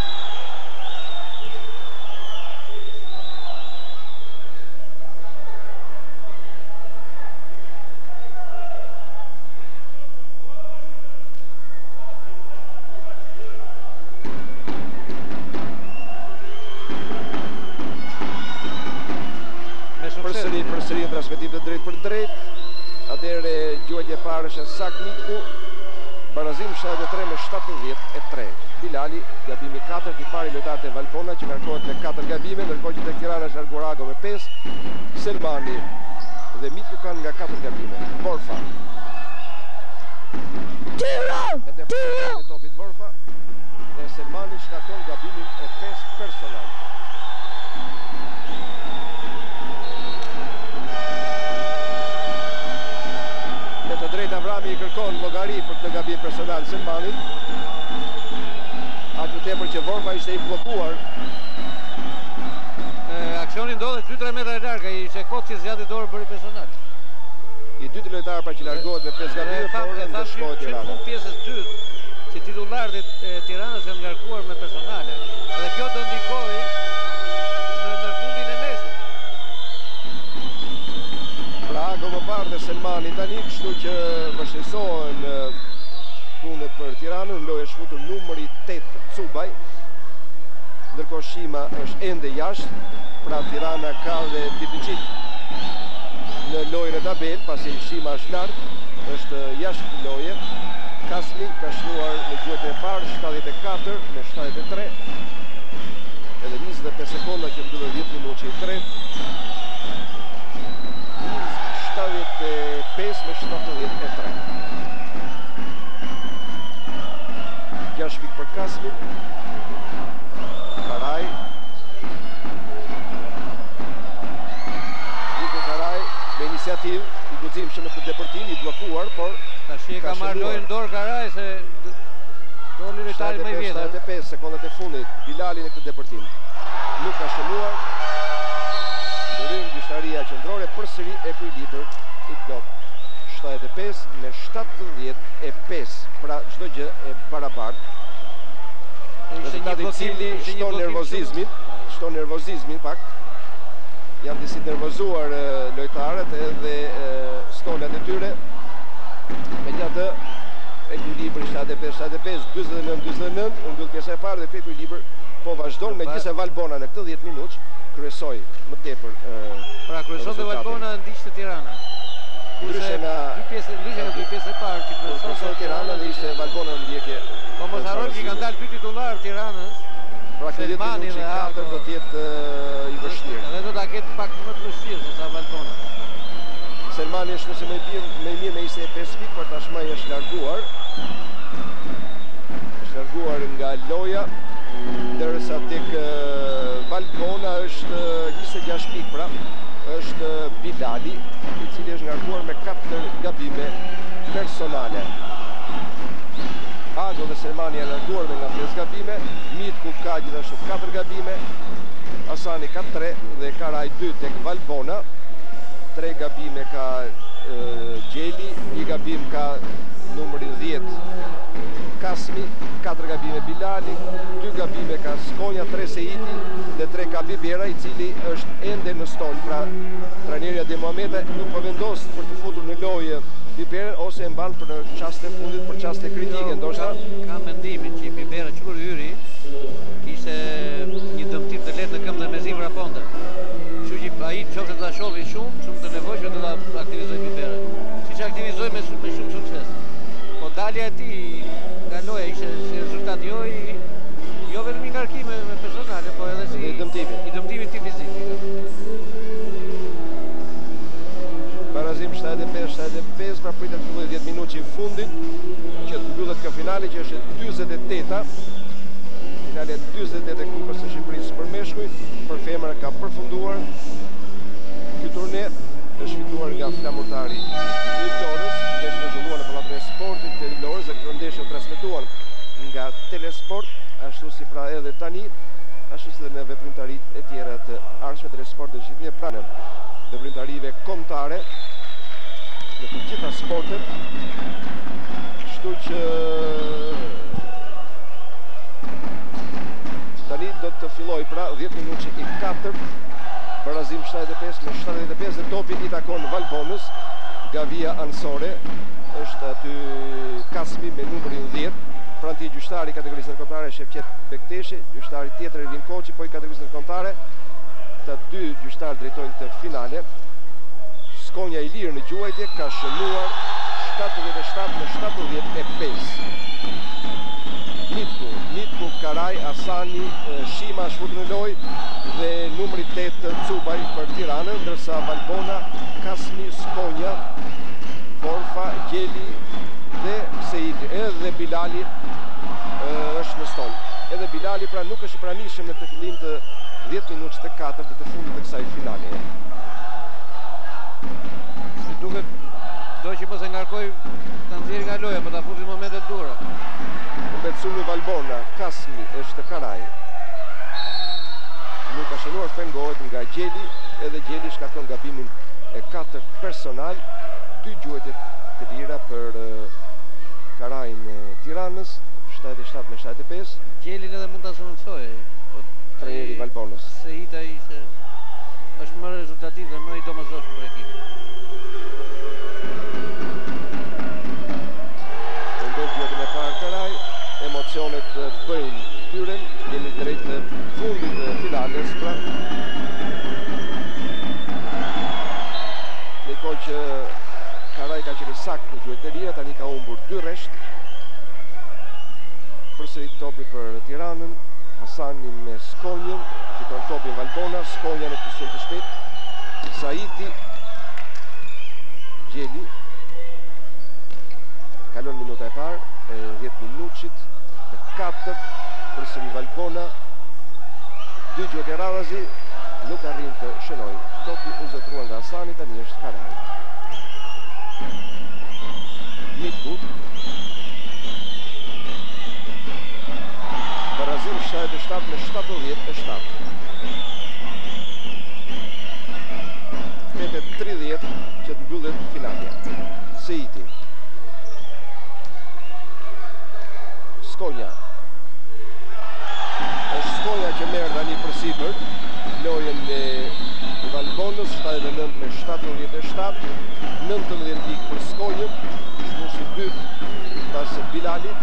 Përsëri transmetim të drejt për drejt. Atëherë gjuhëtja e parë është Sak Mitku. Barazim 73 me 73. Bilali, gabimi 4, i pari lojtarët e Valbona që ngarkohet me 4 gabime, ndërkohë që tek Tirana është Argurago me 5, Selmani dhe Mitku kanë nga 4 gabime. Vorfa. Edhe për topit Vorfa dhe Selmani shkakton gabimin e 5 personal. Të drejt Avrami i kërkon llogari për këtë gabim personal Selmanit. Atë tepër që Vorfa ishte i bllokuar. Aksioni ndodhet 2-3 metra larg, ai ishte kot që zgjati dorë bëri personal. I dyti lojtar pra që largohet me 5 gabime, por ndeshkohet Tirana. Në pjesës 2, që titullarët e Tiranës janë ngarkuar me personale. Dhe kjo do ndikojë në fundin e nesër. Prago më parë dhe Selmani tani, kështu që vështirësohen punët për Tiranën. Në lojë është futur numri 8 Cubaj, ndërkohë Shima është ende jashtë, pra Tirana ka dhe Pipiqit në lojën e tabel, pasi Shima është lart, është jashtë loje. Kasmi ka shnuar në gjuhët e parë 74 me 73, edhe 25 sekonda që mbyllen 10 minutë e 3. 75 me 73. 6 pikë për Kasmin. Karaj. Niko Karaj me iniciativë, i guximshëm në këtë depërtim, i bllokuar, por tash e ka marrë lojën dorë Karaj se doli lojtari më i vjetër. 75 sekondat e fundit Bilali në këtë depërtim. Nuk ka shënuar. Ndërim gjyqtaria qendrore përsëri ekuilibër i plot. 75 me 75, pra çdo gjë e barabartë. Rezultati i cili shton nervozizmin pak. Janë disi nervozuar lojtarët edhe stolat e tyre. Megjithatë, ekuilibri 75-75, 49-49, u mbyll pjesa e parë dhe ky ekuilibër po vazhdon me gjithse Valbona në këtë 10 minutë kryesoi më tepër. Pra kryeson dhe Valbona ndiqte Tirana. Ndryshe nga dy pjesë e parë që kryeson Tirana dhe ishte Valbona në ndjekje. Po mos harrojmë që kanë dalë dy titullar Tiranës. Pra këtë 10 minutë që 4 do të jetë i vështirë. Edhe do ta ketë pak më të vështirë se sa Valbona. Selmani është nëse më mirë me 25 pikë, por tashmë është larguar. Është larguar nga loja, ndërsa tek Valbona është 26 pikë, pra është Bilali, i cili është ngarkuar me 4 gabime personale. Ago dhe Selmani e larguar me nga 5 gabime, Mitku ka gjithashtu 4 gabime, Hasani ka 3 dhe Karaj 2 tek Valbona. 3 gabime ka Gjeli, 1 gabim ka numri 10 Kasmi, 4 gabime Bilali, 2 gabime ka Skonja, 3 Seiti dhe 3 ka Bibera, i cili është ende në stol. Pra trajneri Adi Muhamete nuk po vendos për të futur në lojë Bibera ose e mban për çaste fundit, për çaste kritike. Ndoshta ka mendimin që Bibera që kur hyri kishte një dëmtim të lehtë në këmbë dhe mezi vraponte. Kështu që ai nëse ta shohë shumë të nevojshme do ta aktivizoj Bibera. Siç aktivizoi me shumë sukses. Po dalja e tij nga loja ishte si rezultat jo vetëm i ngarkime me personale, po edhe si i dëmtimit të fizik. Barazim 75-75, pra pritet të fillojë 10 minutë i fundit që të mbyllet kjo finale që është 48-a. Finale 48 e Kupës së Shqipërisë për meshkuj, për femra ka përfunduar. Ky turne është fituar nga flamurtari i Lorës, ndeshja e zhvilluar në Pallatin e Sportit të Lorës dhe këtë ndeshje u transmetuan nga Telesport, ashtu si pra edhe tani, ashtu si dhe në veprimtaritë e tjera të ardhshme. Telesport dhe gjithë pranë veprimtarive kombëtare në të gjitha sportet. Kështu që tani do të filloj pra 10 minutë i 4, barazim 75 me 75 dhe topi i takon Valbonës. Gavia Ansore është aty Kasmi me numrin 10. Pranti gjyqtari i kategorisë ndërkombëtare Shevqet Bekteshi, gjyqtari tjetër Ervin Koçi, po i kategorisë ndërkombëtare. Të dy gjyqtarë drejtojnë këtë finale. Skonja i lirë në gjuajtje ka shënuar 77 me 75. Mitku, Karaj, Hasani, Shima shfutur në lojë dhe numri 8 Cubaj për Tiranën, ndërsa Valbona, Kasmi, Skonja, Borfa, Gjeli dhe Seiti, edhe Bilali është në stol. Edhe Bilali pra nuk është i pranishëm në të fillim të 10 minutë të 4 dhe të fundit të kësaj finale. Si duket do që mos e ngarkoj të nxjerrë nga loja, po ta futi momentet dura. Mbetsumi Valbona, Kasmi është Karaj. Nuk ka shënuar, pengohet nga Gjeli, edhe Gjeli shkakton gabimin e 4 personal, 2 gjuajtje të lira për Karajin e Tiranës, 77 me 75. Gjelin edhe mund ta zëvendësojë. Trajneri Valbonës. Seita është më rezultativ dhe më i domosdoshëm për ekipin. Ndërgjuajtjen e parë Karaj, emocionet bëjnë tyren, jemi drejt fundit të finales, pra. Nikoj që Karaj ka qenë sakt në gjuajtjet e lira, tani ka humbur 2 rresht. Përsëri topi për Tiranën. Hasani me Skonjën, fiton topin Valbona, Skonja në kusul të shpejt, Saiti, Gjeli, kalon minuta e parë, 10 minutit, e 4, përsëri Valbona, 2 gjuajtje radhazi, nuk arrin të shënoj, topi u zotruan nga Hasani, tani është Karaj. Mitku, barazim 77 me 77. 30 që të mbyllet finalja. Seiti, Skonja. Është Skonja që merr tani përsipër lojën e Valbonës, 79 me 77, 19 pikë për Skonjën, ishte 2 pas Bilalit.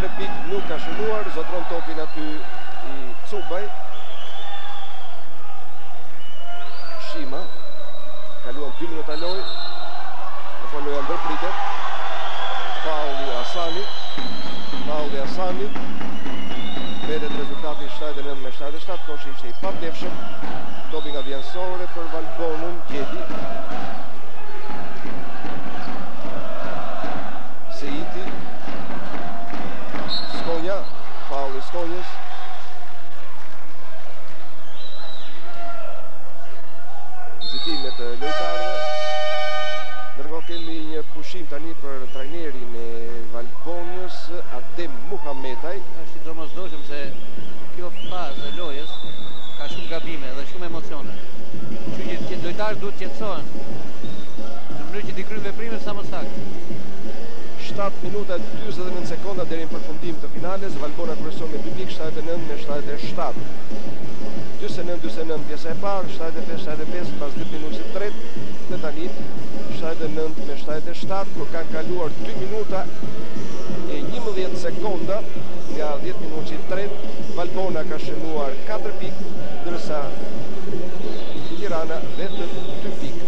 3 pikë, nuk ka shënuar, zotron topin aty i Cubaj. Shima, kaluan 2 minuta loj, në po loja ndërpritet. Faulli Hasanit, vedet rezultati 79-77, koshi ishte i pavlefshëm. Topi nga Vjenësore për Valbonën, Gjedi. Seiti, Skonja, faulli Skonjës. Nxitimet e lojtarëve. Ndërkohë kemi një pushim tani për trajnerin e Valbonës, Adem Muhametaj. Është i domosdoshëm se kjo fazë e lojës ka shumë gabime dhe shumë emocione. Kështu që lojtarët duhet të qetësohen në mënyrë që t'i kryejnë veprimet sa më saktë. 7 minuta 49 sekonda deri në përfundim të finales. Valbona kryeson me 2 pikë, 79-77. 49-49 pjesa e parë, 75-75 pas 2 minutit të tretë, dhe tani 79-77, kur kanë kaluar 2 minuta e 11 sekonda nga 10 minutit të tretë. Valbona ka shënuar 4 pikë, ndërsa Tirana vetëm 2 pikë.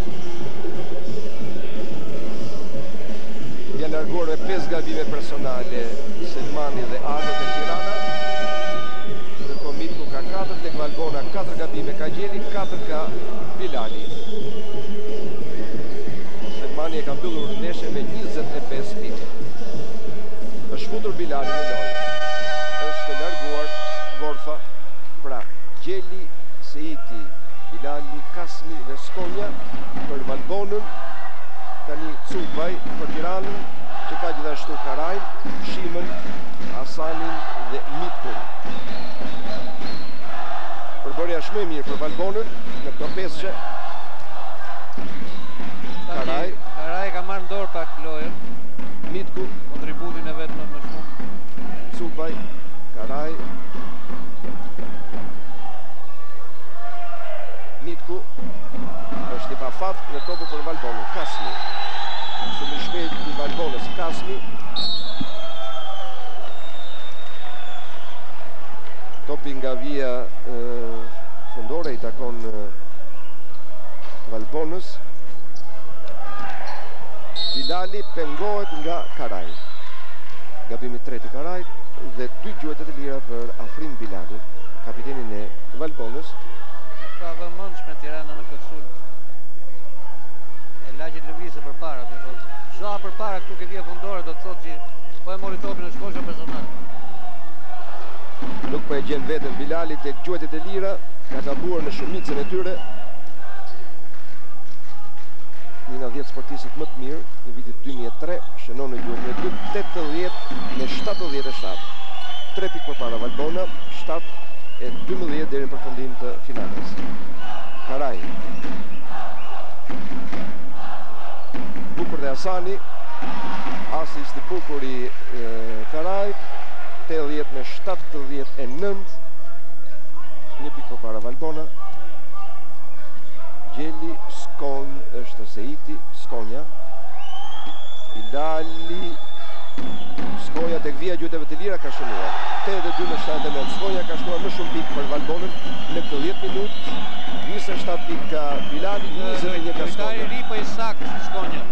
Janë larguar me 5 gabime personale Selmani dhe Adët e Tirana. Ndërkohë Mitku ka 4, tek Valbona 4 gabime ka Gjeli, 4 ka Bilali. Selmani e ka mbyllur ndeshjen me 25 pikë. Është futur Bilali në lojë. Është larguar Vorfa, pra Gjeli, Seiti, Bilali, Kasmi dhe Skonja për Valbonën. Tani Cubaj për Tiranën, që ka gjithashtu Karajn, Shimën, Hasanin dhe Mitkun. Përbërja shumë e mirë për Valbonën në këto peshe. Karaj ka marrë në dorë pak lojën. Mitku, kontributin e vetë më shumë. Cubaj, Karaj, Mitku, është i pafat në topu për Valbonën. Kasmi, shumë i shpejt i Valbonës, Kasmi. Topi nga vija fundore i takon Valbonës. Bilali pengohet nga Karaj. Gabimi 3 i Karajt dhe 2 gjuetet e lira për Afrim Bilali, kapitenin e Valbonës. Ka vëmendshme Tirana në këtë sulm. E lagjet lëvizë përpara, çdo përpara këtu ke vija fundore do të thotë që po e mori topin në shkollë personale. Nuk po e gjen veten Bilali tek gjuetet e lira, ka gabuar në shumicën e tyre. Një nga 10 sportistët më të mirë në vitit 2003, shënon në gjuhën e 80-77. 3 pikë përpara Valbona, 7-12 deri në përfundim të finales. Karaj. Bukur dhe Hasani, asist i bukur i Karajt, 80-79, 1 pikë përpara Valbona. Gjeli, është Seiti, Skonja, Bilali, Skonja tek vija gjueteve të lira ka shënuar. 82-79, Skonja ka shkuar më shumë pikë për Valbonën në këtë 10 minutë, 27 pikë ka Bilali, 21 ka Skonja. Lojtari i ri po i saktë si Skonja.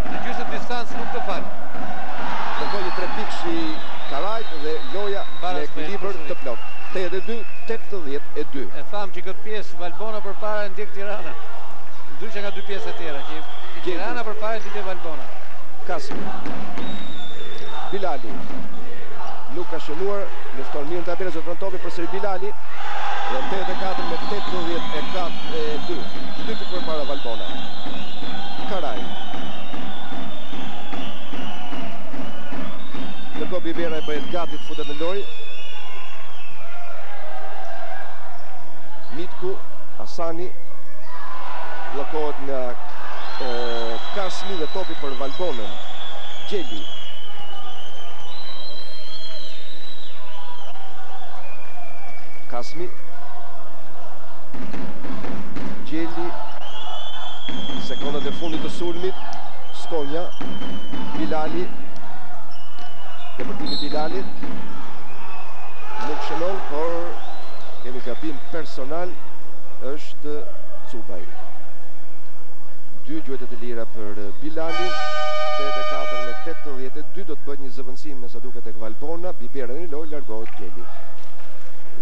Në gjysmë distancë nuk të fal. Ndërkohë një 3 pikë i Karajt dhe loja me ekuilibër të plotë. 82-82. E tham që këtë pjesë Valbona përpara ndjek Tirana. Ndryshe nga 2 pjesë e tjera, që Tirana përpara ndjek Valbona. Kasmi. Bilali. Nuk ka shënuar, lufton mirë në tabelën zotron topi përsëri Bilali. Dhe 84 me 82. 2 pikë përpara Valbona. Karaj. Ndërkohë Bibera e bëhet gati të futet në lojë. Mitku, Hasani, blokohet nga Kasmi dhe topi për Valbonën. Gjeli. Kasmi. Gjeli. Sekondat e fundit të sulmit. Skonja. Bilali. Depërtimi Bilalit. Nuk shënon, por kemi gabim personal, është Cubaj. 2 gjuetet e lira për Bilalin. 84 me 82 do të bëjt një zëvendësim me sa duket tek Valbona. Bibera në lojë, largohet Gjeli.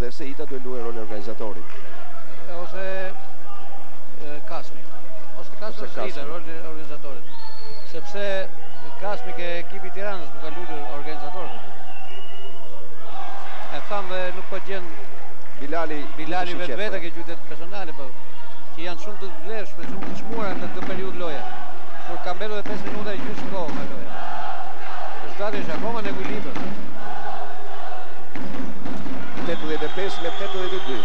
Dhe Seita do luajë rolin organizatorit. Ose Kasmi. Ose Kasmi ose Seita, rolin organizatorit. Sepse Kasmi ke ekipi Tiranës nuk ka luajtur organizatorët. E tham dhe nuk po gjen Bilali vetë ke gjytet personale, po që janë shumë të vlefshme, shumë të çmuara në këtë periudhë loje. Por ka mbelur edhe 5 minuta e gjysmë kohë ka loja. Rezultati është akoma në ekuilibër. 85 me 82.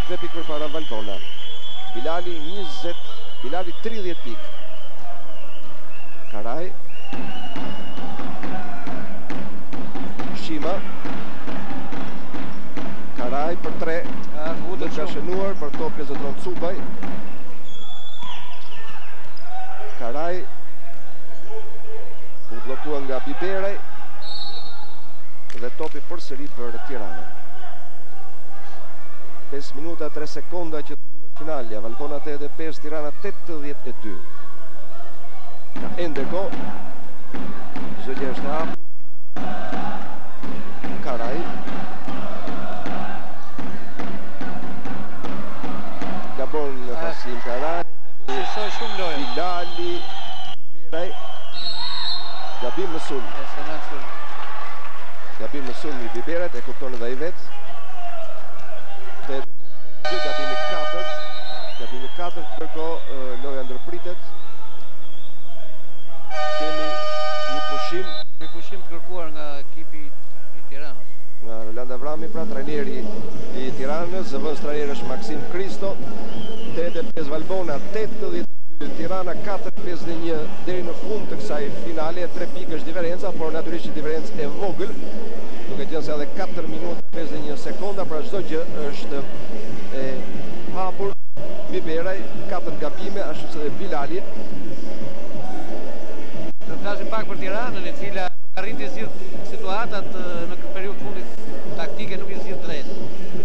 3 pikë përpara Valbona. Bilali 20, Bilali 30 pikë. Karaj. Shima. Karaj për 3. Nuk ka shënuar për top prezentron Cubaj. Karaj u bllokuar nga Biberaj dhe topi përsëri për Tirana. 5 minuta 3 sekonda që të mbyllet finalja. Valbona 85, Tirana 82. Ka ende kohë. Zëllia është hapur. Karaj. Gabon në pasim Karaj. Bilali, Biberaj. Gabim në sulm. Gabim në sulm i Biberajt, e kupton edhe ai vetë. Gabimi 4. Gabimi 4, ndërkohë loja ndërpritet. Kemi një pushim të kërkuar nga ekipi i Tiranës. Nga Roland Avrami, pra trajneri i Tiranës, zëvendës trajneri është Maksim Kristo. 85 Valbona, 82 Tirana, 4-51 deri në fund të kësaj finale, 3 pikë është diferenca, por natyrisht diferencë e vogël, duke qenë se edhe 4 minuta 51 sekonda, pra çdo gjë është e hapur. Biberaj 4 gabime, ashtu si dhe Bilali. Të flasim pak për Tiranën, e cila nuk arriti të zgjidh situatat në këtë periudhë fundit taktike, nuk i zgjidh drejt.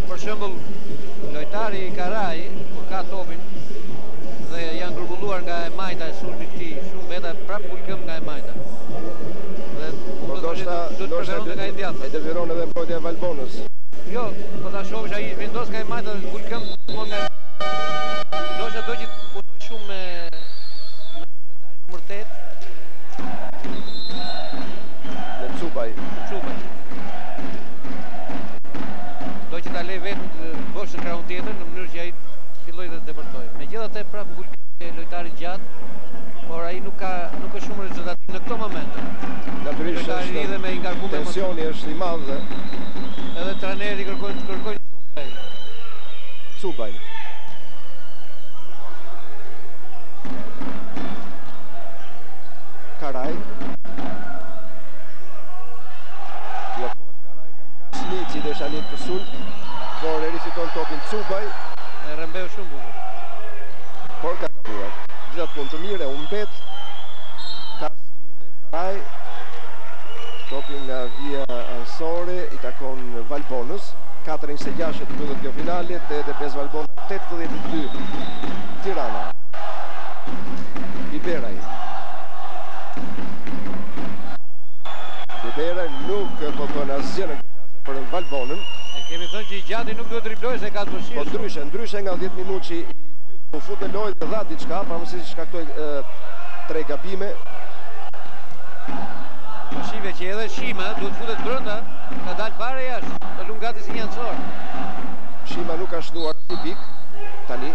Për shembull, lojtari Karaj kur ka topin dhe janë grumbulluar nga e majta e sulmit të tij, shumë veta prapë kulkëm nga e majta. Dhe ndoshta nga i djathtë. E deviron edhe mbrojtja e Valbonës. Jo, po ta shohësh ai vendos nga e majta dhe kulkëm nga ndoshta do që punoj shumë me lojtarin numër 8. Me Cubaj. Do që ta lej vetë bosh në krahun tjetër në mënyrë që ai filloi të depërtoj. Megjithatë prapë kulkëm ke lojtari gjatë, por ai nuk është shumë rezultativ në këto momente. Natyrisht lidhe me ingarkume tensioni është i madh dhe edhe trajneri kërkojnë shumë nga ai. Cubaj. Karaj. Blokohet Karaj nga Kasnici dhe Shanit të sulm, por e rifiton topin Cubaj. E rëmbeu shumë bukur. Por ka gabuar. Gjithë punë të mire, u mbet. Kasni dhe Karaj. Topi nga via ansore i takon Valbonës. 4-26 të mbyllet kjo finale, 85 Valbona, 82 Tirana. Biberaj. Biberaj nuk po bën asgjë në këtë çast për Valbonën. E kemi thënë që i gjati nuk do të driblojë se ka të vështirë. Po ndryshe nga 10 minutë që i u fut në lojë dhe dha diçka, pamësi që shkaktoi 3 gabime. Shive që edhe Shima duhet futet brenda, ka dalë fare jashtë, të lumë gati si një ansor. Shima nuk ka shnuar asnjë pikë tani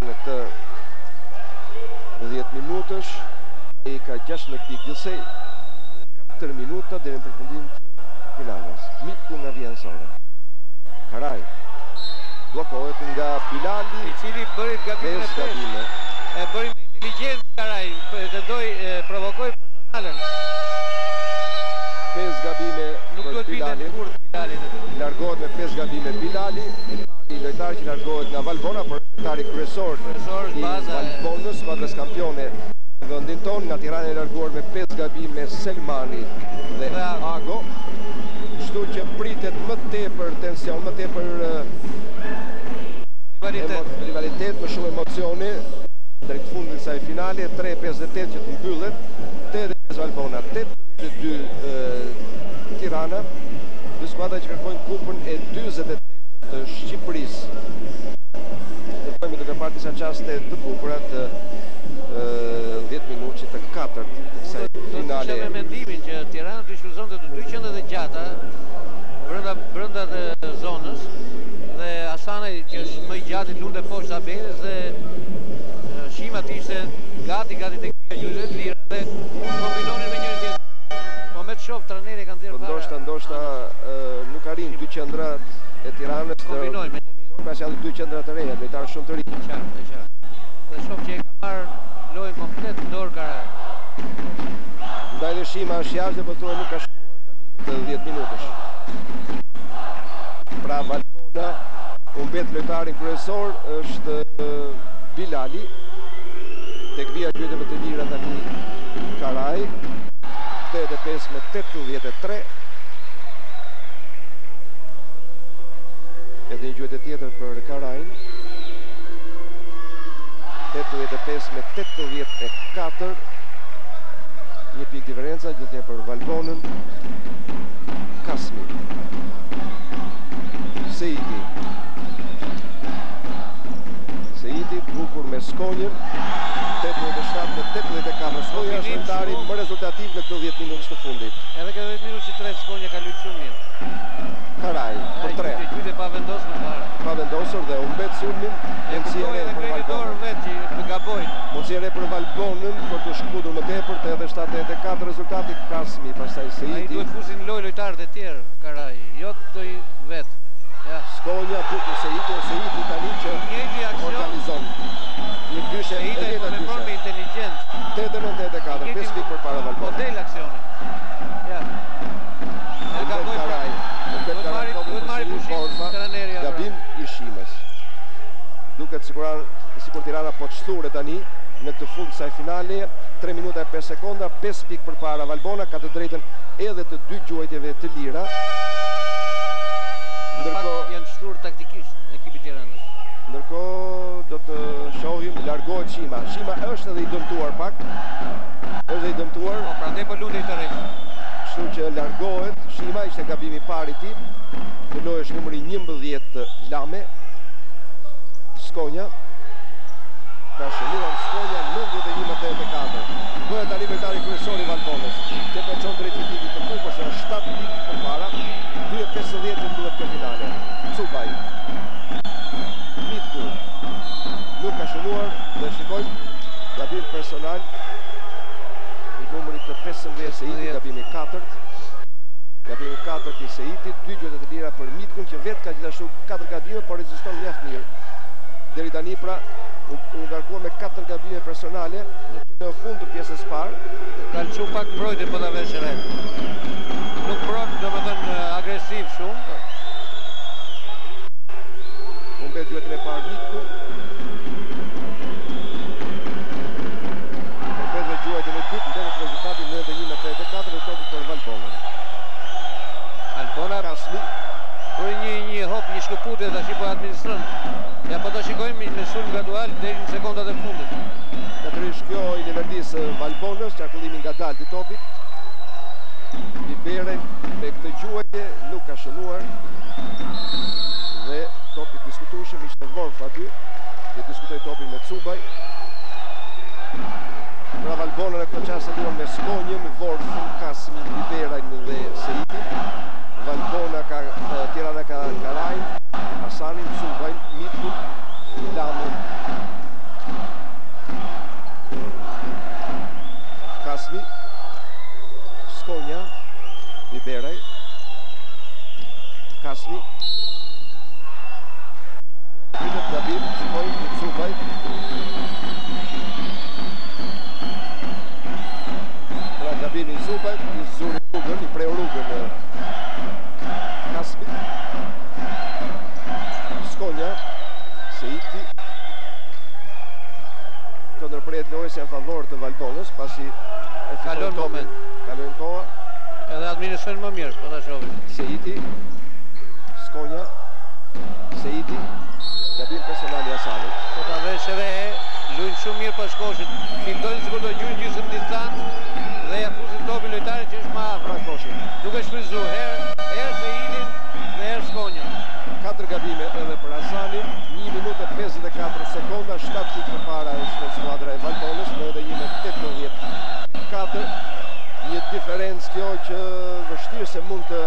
në këtë 10 minutësh, ai ka 16 pikë gjithsej 4 minuta deri në përfundim të finales. Miku nga via ansore. Karaj blokohet nga Bilali, i cili bëri gabimin e gabime. E bëri me inteligjencë Karaj, pretendoi provokoi personalen. 5 gabime për Bilali. Largohet me 5 gabime Bilali, i pari lojtar që largohet nga Valbona, por është lojtari kryesor i Valbonës, skuadrës kampione Në vendin tonë nga Tirana e larguar me 5 gabime Selmani dhe Ago. Kështu që pritet më tepër tension, më tepër rivalitet, më shumë emocioni drejt fundit të kësaj finale. 3:58 që të mbyllet, 85 Valbona, 82 Tirana. Dy skuadra që kërkojnë kupën e 48 të Shqipërisë. Kërkojmë duke parë disa qaste të bukura të 10 minutë të katërt të kësaj finale. Do të me mendimin që Tirana të shfrytëzonte të dy qendrat e gjata brenda të zonës dhe Hasanaj që është më i gjatë i lundë poshtë tabelës dhe Shima të ishte gati tek gjyre të lira dhe kombinonin me njëri tjetrin. Po me të shoh trajneri kanë dhënë para. Ndoshta nuk arrin dy qendrat e Tiranës të kombinojnë me njëri. Pasi janë dy qendra të reja, lojtarë shumë të rinj. Qartë. Dhe shoh që e ka marrë lojën komplet në dorë Karaj. Ndaj dhe Shima është jashtë, por thuaj nuk ka shkuar tani në 10 minutësh. Pra Valbona u mbet lojtarin kryesor është Bilali. Tek vija gjyqeve të lira tani Karaj. 85 me 83. Edhe një gjyqe tjetër për Karajin. 85 me 84. Një pikë diferenca gjithnjë për Valbonën. Kasmi. Seidi bukur me Skonjën. 87 me 84. Skonja është lojtari më rezultativ në këto 10 minutës të fundit. Edhe këto 10 minutë që 3 Skonja ka luajtur shumë mirë. Karaj për 3. Gjyqe pa vendosur më parë. Pa vendosur dhe u mbet sulmin. Mundësi e re për Valbonën. Vetë që gabojnë. Mundësi e re për Valbonën për të shkutur më tepër te edhe 74 rezultati Kasmi, pastaj Seidi. Ai duhet fusin lojë lojtarët e tjerë Karaj, jo të vetë. Ja. Skonja bukur Seidi tani që organizon një dyshe e jetë dyshe. Me inteligjent. 89-84, 5 pikë përpara Valbonës. Model aksioni. Ja. Duhet marri pushim trajneri. Gabim i Shimës. Duket sikur Tirana po çthure tani në këtë fund kësaj finale. 3 minuta e 5 sekonda, 5 pikë përpara Valbona, ka të drejtën edhe të dy gjuajtjeve të lira. Ndërkohë janë shtur taktikisht ekipi Tiranës. Ndërkohë do të shohim largohet Shima. Shima është edhe i dëmtuar pak. Është i dëmtuar. Po prandaj po lundi të rreth. Kështu që largohet Shima, ishte gabimi i parë i tij. Në lojë është numri 11 Lame. Skonja. Ka shënuar Skonja 91-84. Bëhet tani lojtari kryesor i Valbonës. Që po çon drejt fitimit të kupës, është 7 pikë përpara. 2:50 në duhet këtë finale. Cubaj. Mitku. Nuk ka shënuar dhe shikojmë gabim personal i numrit të 15 Seidi, gabimi 4. Gabimi 4 i Seidit, 2 gjyqe të lira për Mitkun që vetë ka gjithashtu 4 gabime, por reziston mjaft mirë. Deri tani pra u ngarkuar me 4 gabime personale në fund të pjesës parë. Ka lëshu pak mbrojtje po ta vesh re. Nuk pron, domethënë agresiv shumë. U mbet gjyqen e parë Mitku. Përpet me gjuajtjen e dytë, ndetet rezultati 91-84 dhe topi për Valbonën. Valbona Kasmi. Për një hop, një shkëputje tash po administron. Ja po ta shikojmë në sulm gradual deri në sekondat e fundit. Natyrisht kjo i leverdisë Valbonës, qarkullimi nga dalë të topit. Libere me këtë gjuajtje nuk ka shënuar. Dhe topi diskutueshëm ishte Vorf aty. Dhe diskutoi topin me Cubaj. Pra Valbona në këtë qasë luan me Skonjën, Vorfën, Kasmin, Liberajn dhe Seidin. Valbona ka Tirana ka Karajin, Hasanin, Cubajn, Mitkun, Lamin. Kasmi, Skonja, Liberaj, Kasmi. Pritet gabim, shikojmë Cubaj. Pra gabimi i Cubaj, i zuri rrugën, i preu rrugën Kasmi. Skonja, Seidi. Këto ndërprerjet lojës janë favor të Valbonës. Seiti, Skonja, Seiti, gabim personal i Hasanit. Po ta vesh edhe luajnë shumë mirë pas Koshit. Fillojnë sikur do gjujnë gjysmë distancë dhe ja fusin topin lojtarit që është më afër Koshit. Duke shfryzuar herë Seitin dhe herë Skonja. 4 gabime edhe për Hasanin, 1 minutë e 54 sekonda, 7 pikë përpara është skuadra e Valbonës, në edhe me 84. Një diferencë kjo që vështirë se mund të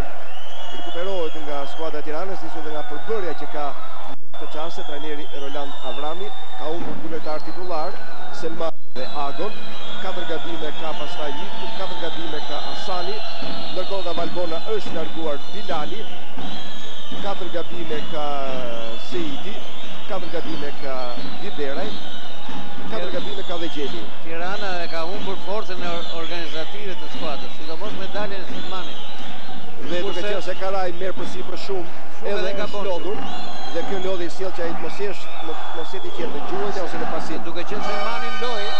rekuperohet nga skuadra e Tiranës, nisur dhe nga përbërja që ka në këtë çast trajneri Roland Avrami, ka humbur dy lojtar titullar, Selman dhe Agon. 4 gabime ka pastaj Miku, 4 gabime ka Hasani, ndërkohë nga Valbona është larguar Bilali, 4 gabime ka Seiti, 4 gabime ka Viberaj, 4 gabime ka dhe Gjeli. Tirana ka humbur forcën organizative të skuadrës, sidomos me daljen e Selmanit. Dhe duke qenë se Karaj merr përsipër shumë edhe ka lodhur, dhe kjo lodhje i sjell që ai mos jeti që në gjuhën ose në pasit. Duke qenë Selmani në lojë,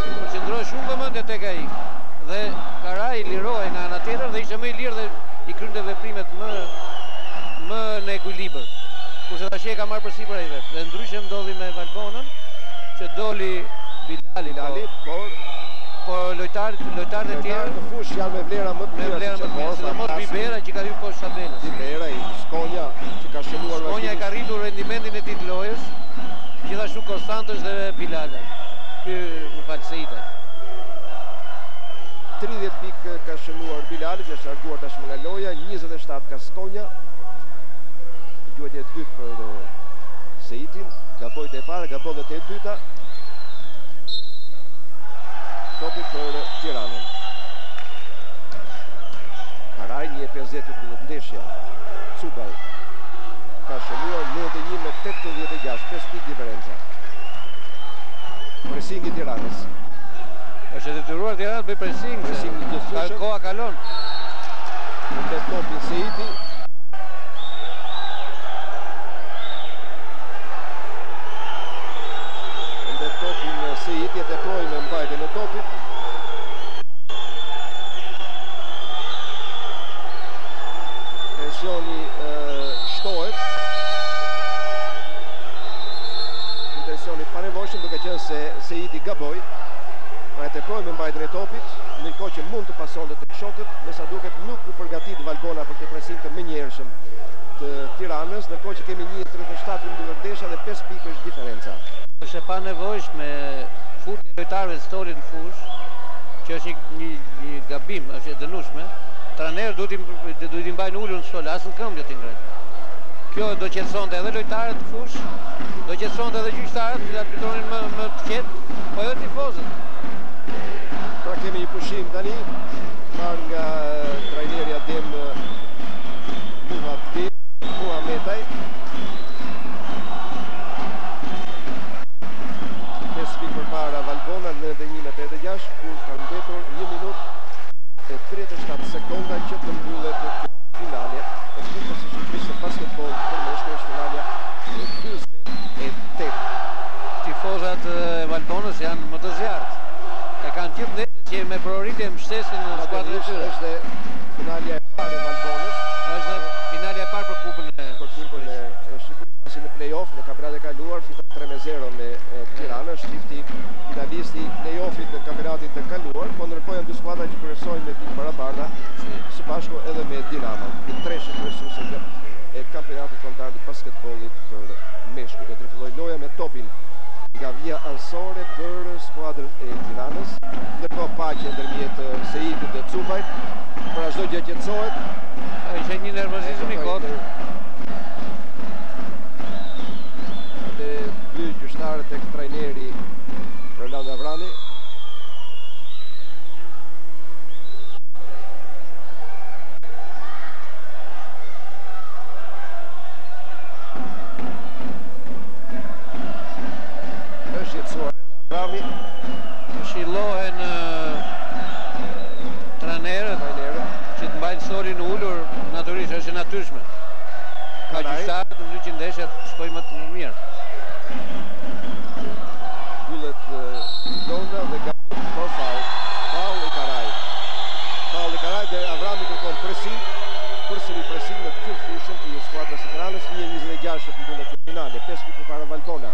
përqendroi shumë vëmendje tek ai. Dhe Karaj lirohej nga ana tjetër dhe ishte më i lirë dhe i krynte veprimet më në ekuilibër. Kurse tash e ka marrë përsipër ai vetë. Dhe ndryshe ndodhi me Valbonën, që doli Bilali, por lojtarët e tjerë në fush janë me vlera më të mira, sidomos Bibera që ka hyrë poshtë tabelës. Bibera, Skonja që ka shënuar Skonja e ka rritur rendimentin e tij të lojës, gjithashtu Konstantës dhe Bilala. Seita. 30 pikë ka shënuar Bilali, që është larguar tashmë nga loja, 27 ka Skonja. Gjuhetje e dytë për Seitin, gabojt e para, gabojt e dyta. Topi për Tiranën. Karaj, 1:50 të ndeshja. Cubaj ka shënuar 91 me 86, 5 pikë diferenca. Presingi Tiranës. Është detyruar Tirana të bëj pressing, koha kalon. Në topin Seiti. Në topin Seiti e teproi me mbajtjen e topit. Tensioni shtohet. Tensioni pa nevojshëm, duke qenë se Seiti gaboi. Pra e teproi me mbajtjen e topit, ndërkohë që mund të pasonte tek shokët, me sa duket nuk u përgatit Valbona për të pressing të menjëhershëm të Tiranës, ndërkohë që kemi 1:37 në ndërtesha dhe 5 pikë është diferenca. Është e panevojshme futja e lojtarëve të stolit në fushë, që është një gabim, është e dënueshme. Trajneri duhet i mbajnë ulur në stol, as në këmbë të ngrenë. Kjo do qetësonte edhe lojtarët të fushë, do qetësonte edhe gjyqtarët, që arbitonin më të qetë, po edhe tifozët. Pra kemi një pushim tani, marrë nga trajneri Adem Muhametaj. 5 pikë përpara Valbona, 91-86, kur ka mbetur 1 minutë e 37 sekonda që të mbyllet kjo finale e Kupës së Shqipërisë së basketbollit për meshkuj, është finalja e 48. Tifozat e Valbonës janë më të zjarrt. E kanë gjithë ndeshjet që me prioritje mbështesin në skuadrën e tyre. Është finalja e parë e Valbonës. Është finalja e parë për Kupën e Shqipërisë, pasi në play-off në kampionatin e kaluar fiton 3-0 me Tirana, është çifti finalisti i play-offit në kampionatin e kaluar, po ndërkohë janë dy skuadra që kryesojnë me pikë barabarta, së bashku edhe me Dinamo. Në treshë kryesuese e kampionatit kombëtar të basketbollit për meshkuj. Do të fillojë loja me topin nga vija ansore për skuadrën e Tiranës, ndërkohë paqe ndërmjet Seitit dhe Cubajt, pra çdo gjë qetësohet. Ishte një nervozizëm i kotë. Dhe dy gjyqtarë tek trajneri Roland Avrami. Shilohen trajnerët që të mbajnë storin ullur, naturisht është e natyrshme. Ka gjyqtarët në mënyrë që ndeshja shkojë më të mirë. Mbyllet zona dhe gabim për faul. Faul i Karaj. Faul i Karaj dhe Avrami kërkon pressing, përsëri pressing në të fushën e skuadrës së Tiranës, 1:26 në mbyllet kjo finale, 5 pikë përpara Valbona.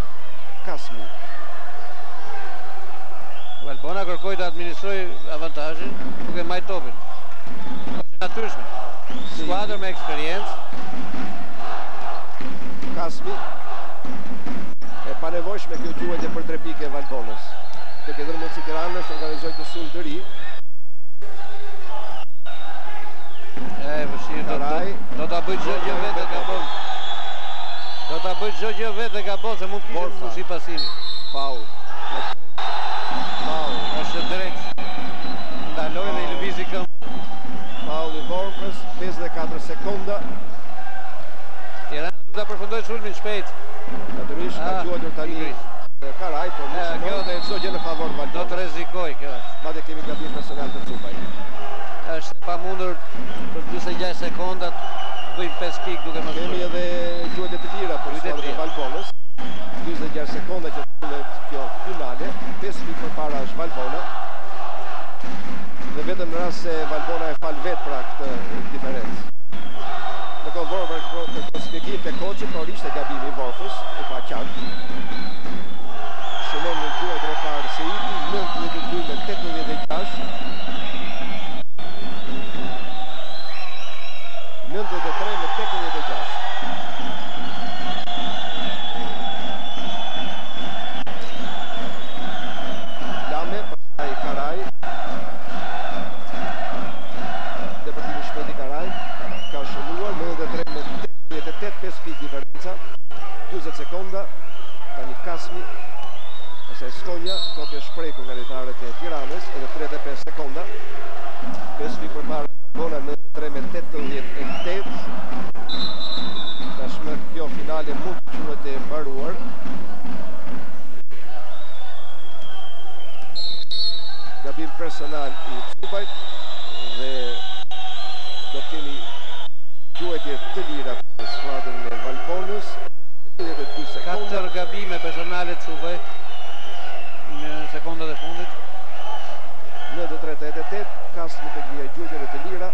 Kasmi. Valbona kërkoi të administrojë avantazhin duke marrë topin. Është natyrshme. Skuadër me eksperiencë. Kasmi. E panevojshme kjo gjuhetje për 3 pikë e Valbonës. Duke dhënë mundësi Tiranës të organizojë të sulm të ri. Vështirë do ta bëj çdo gjë vetë gabon. Do ta bëj çdo gjë vetë gabon se mund të kishte si pasimi. Faul. Faul. Është drejt. Ndaloi dhe i lëvizi këmbën. Faul i Vorfës, 54 sekonda. Tirana do ta përfundojë sulmin shpejt. Natyrisht ka gjuajtur tani Karaj, por kjo dhe çdo gjë në favor Valbonës. Do të rrezikoj kjo. Madje kemi gabim personal të Cupaj. Është e pamundur për 46 sekonda të bëjmë 5 pikë duke më kemi edhe gjuhjet e tjera për skuadrën e Valbonës. 46 sekonda që tullet kjo finale, 5 pikë përpara është Valbona. Dhe vetëm në rast se Valbona e fal vetë pra këtë diferencë. Në kohë Vorfa kërkoi shpjegim te koçi, por ishte gabimi i Vorfës, u pa qartë. Shënon në gjuhjet e parë Seiti, 92 me 86. 93 me 86. Lame, pastaj Karaj. Departimi shpejt i Karaj. Ka shënuar 93 me 88, 5 pikë diferenca. 40 sekonda. Tani Kasmi. Pastaj Skonja, kopja shprekur nga lojtarët e Tiranës, edhe 35 sekonda. 5 pikë përpara Valbona, 93 me 88. Tashmë kjo finale mund të quhet e mbaruar. Gabim personal i Cupajt dhe do të kemi gjuhetje të lira për skuadrën e Valbonës. 32 sekonda. 4 gabime personale të Cupaj në sekondat e fundit. 93-88, Kasmi të grija gjuhjetjeve të lira.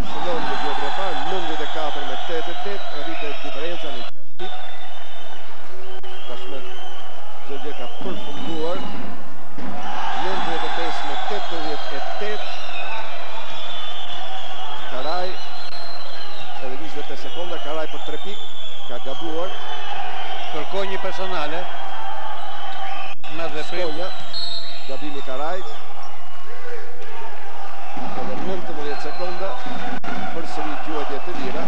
Shënon në gjuhjet e parë, 94 me 88, rritet diferenca në 6 pikë. Tashmë çdo gjë ka përfunduar. 95 me 88. Karaj, edhe 25 sekonda, Karaj për 3 pikë, ka gabuar. Kërkoi një personale. Skonja, gabimi Karaj. Edhe 19 sekonda, përsëri gjuhetje të lira.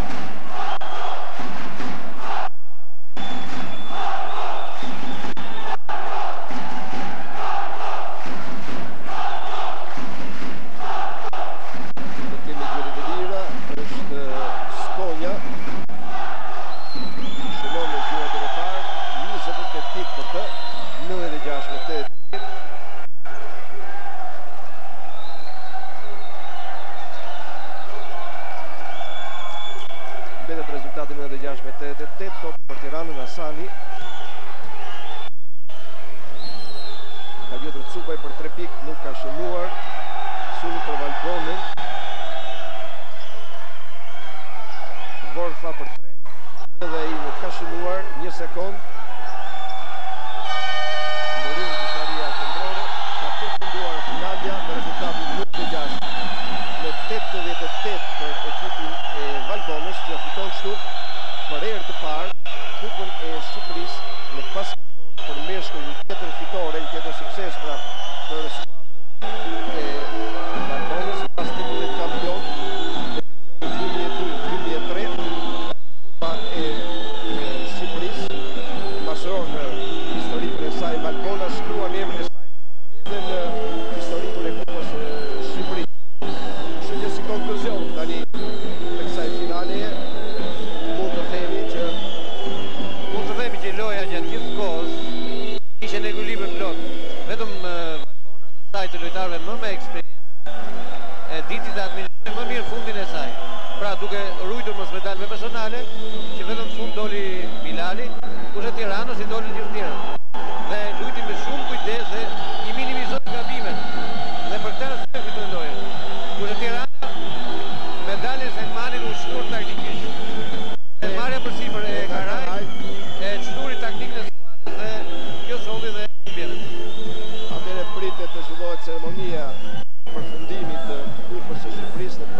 Kemi gjuhetje të lira, është Skonja. Shënon në gjuhjet e parë, 28 pikë për të. 96 me 88. Mbetet rezultati 96 me 88, top për Tiranën Asani. Ka gjetur Cupaj për 3 pikë, nuk ka shënuar. Sulmi për Valbonën. Vorfa për 3. Edhe ai nuk ka shënuar, 1 sekond. Me rezultatin 96 me 88 për ekipin e Valbonës, që fiton kështu për herë të parë Kupën e Shqipërisë në basketbol për meshkuj, një tjetër fitore, një tjetër sukses pra për skuadrën e Valbonës pas titullit kampion në 2002-2003. Kupa e Shqipërisë pasëron në historikun e saj Valbona, shkruan emrin e saj edhe në historikun e Kupës së Shqipërisë. Kështu që si konkluzion tani të kësaj finale mund të themi që loja gjatë gjithë kohës ishte në ekuilibër plot. Vetëm Valbona në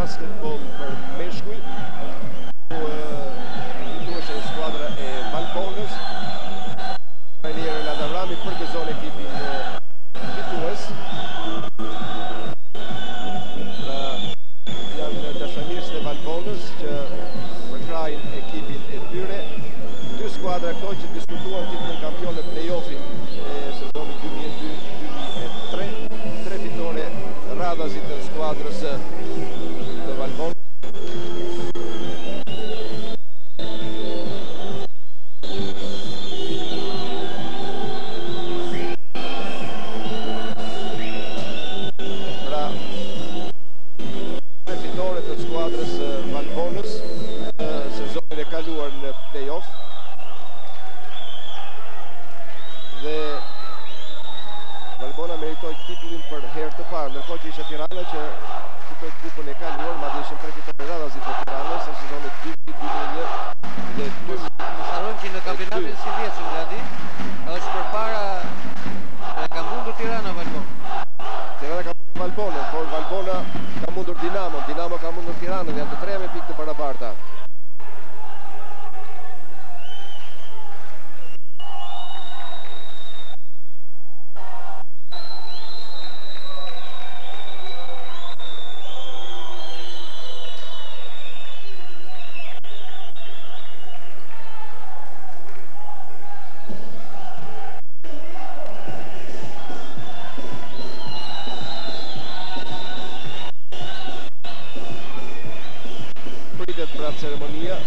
basketball për meshkuj, ku fituese skuadra e Valbonës. Trajneri Ladavrami përgëzon ekipin fitues. Pra janë dashamirësit e Valbonës që përkrajnë ekipin e tyre. Dy skuadra këto që diskutuan titullin kampion në play-offin e sezonit 2002-2003. 3 fitore radhazit të skuadrës të Valbonës. Pra, 3 fitore të skuadrës Valbonës në sezonin e kaluar në play-off. Dhe Valbona meritoi titullin për herë të parë, ndërkohë që ishte Tirana që fitoi kupën e kaluar, madje ishin 3 fitore radhazit të Tiranës në sezonin 2001 dhe 2002. Mos harrojmë që në kampionatin si vjetër Gladi është përpara ka mundur Tirana Valbona. Tirana ka mundur Valbona, por Valbona ka mundur Dinamo, Dinamo ka mundur Tiranën dhe janë të treja me pikë të barabarta. Pra ceremonia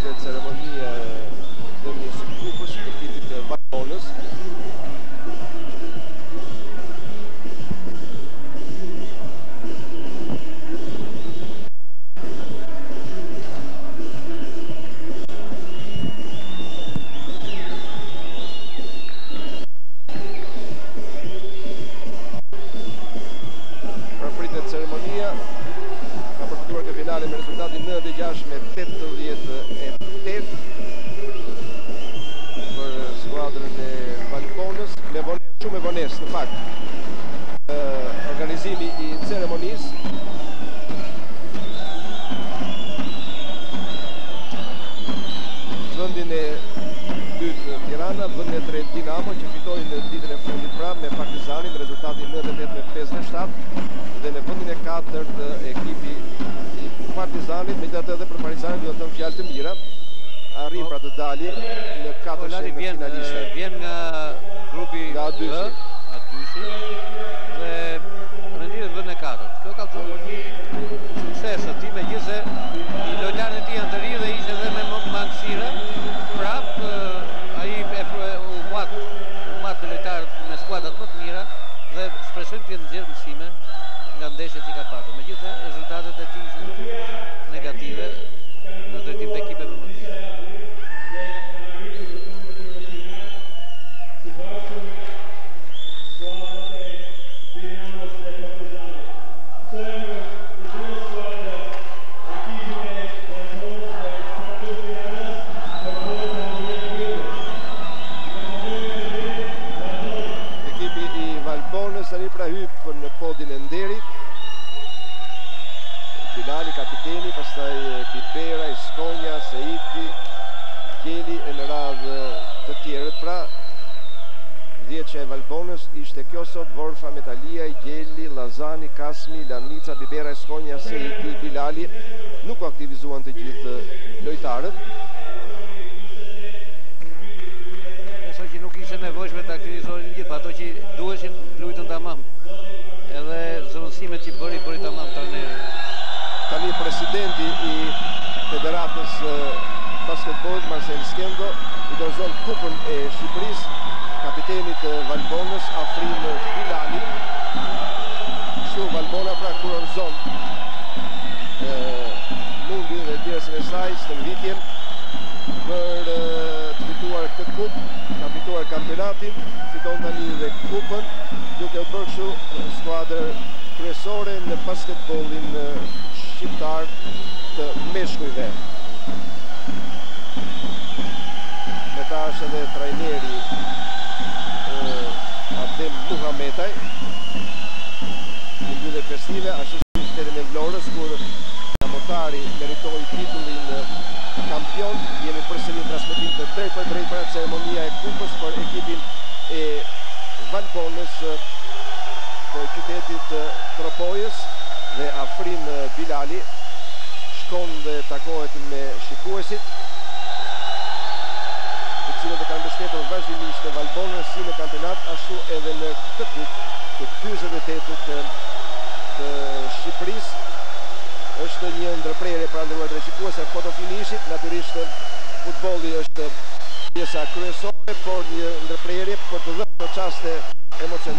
dhe ceremonia dhënies së kupës të ekipit të Valbonës. Ceremonia ka përfituar këtë finale me rezultatin 96 me 88 për skuadrën e Valbonës, me vonesë, shumë me vonesë në fakt. Organizimi i ceremonisë vendin e dytë Tirana, vendin e tretë Dinamo që fitoi në ditën e fundit pra me Partizanin me rezultatin 98 me 57. Dhe në vendin e katërt ekipi i Partizanit, megjithatë edhe për Partizanin do të thënë fjalë të mira, arrin pra të dalë në katërshtën e finaliste. Vjen nga grupi nga A2-shi dhe renditet në vendin e katërt. Kjo ka qenë një sukses aty megjithëse i lojtarët e tij janë të rinj dhe ishte edhe me mangësire. Prap ai u mat me lojtarët me skuadrat më të mira dhe shpresojmë të nxjerrë mësime nga ndeshjet që ka pasur. Megjithëse rezultatet e tij ishin negative në drejtim të ekipeve më të mira. Tani pra hyp në podin e nderit. Bilali, kapiteni, pastaj Bibera, Skonja, Seiti, Gjeli e në radhë të tjerët pra. 10 që e Valbonës ishte kjo sot: Vorfa, Metalia, Gjeli, Lazani, Kasmi, Lamnica, Bibera, Skonja, Seiti, Bilali. Nuk u aktivizuan të gjithë lojtarët. Që nuk ishte nevojshme të aktivizohen gjithë, ato që duheshin lujtën tamam. Edhe zëvendësimet që bëri tamam trajneri. Tani presidenti i Federatës Basketbollit Marcel Skendo i dorëzon kupën e Shqipërisë kapitenit të Valbonës Afrim Bilalit. Kështu Valbona pra kurorëzon mundin dhe djersën e saj stërvitjen për të fituar këtë kupë. Ka fituar kampionatin, fiton tani dhe kupën, duke bërë kështu skuadër kryesore në basketbollin shqiptar të meshkujve. Me ta është edhe trajneri Adem Muhametaj. Në mbyllje festive, ashtu si qytetin e Vlorës, kur Kamotari meritoi titullin kampion. Jemi përsëri në transmetim të drejt për drejt për ceremonia e kupës për ekipin e Valbonës të qytetit Tropojës, dhe Afrin Bilali shkon dhe takohet me shikuesit, të cilët e kanë mbështetur vazhdimisht në Valbonën si në kampionat, ashtu edhe në këtë kupë të 48-ut të Shqipërisë. Është një ndërprerje pra nderuar të shikuesve fotofinishit. Natyrisht futbolli është pjesa kryesore, por një ndërprerje për të dhënë çaste emocionale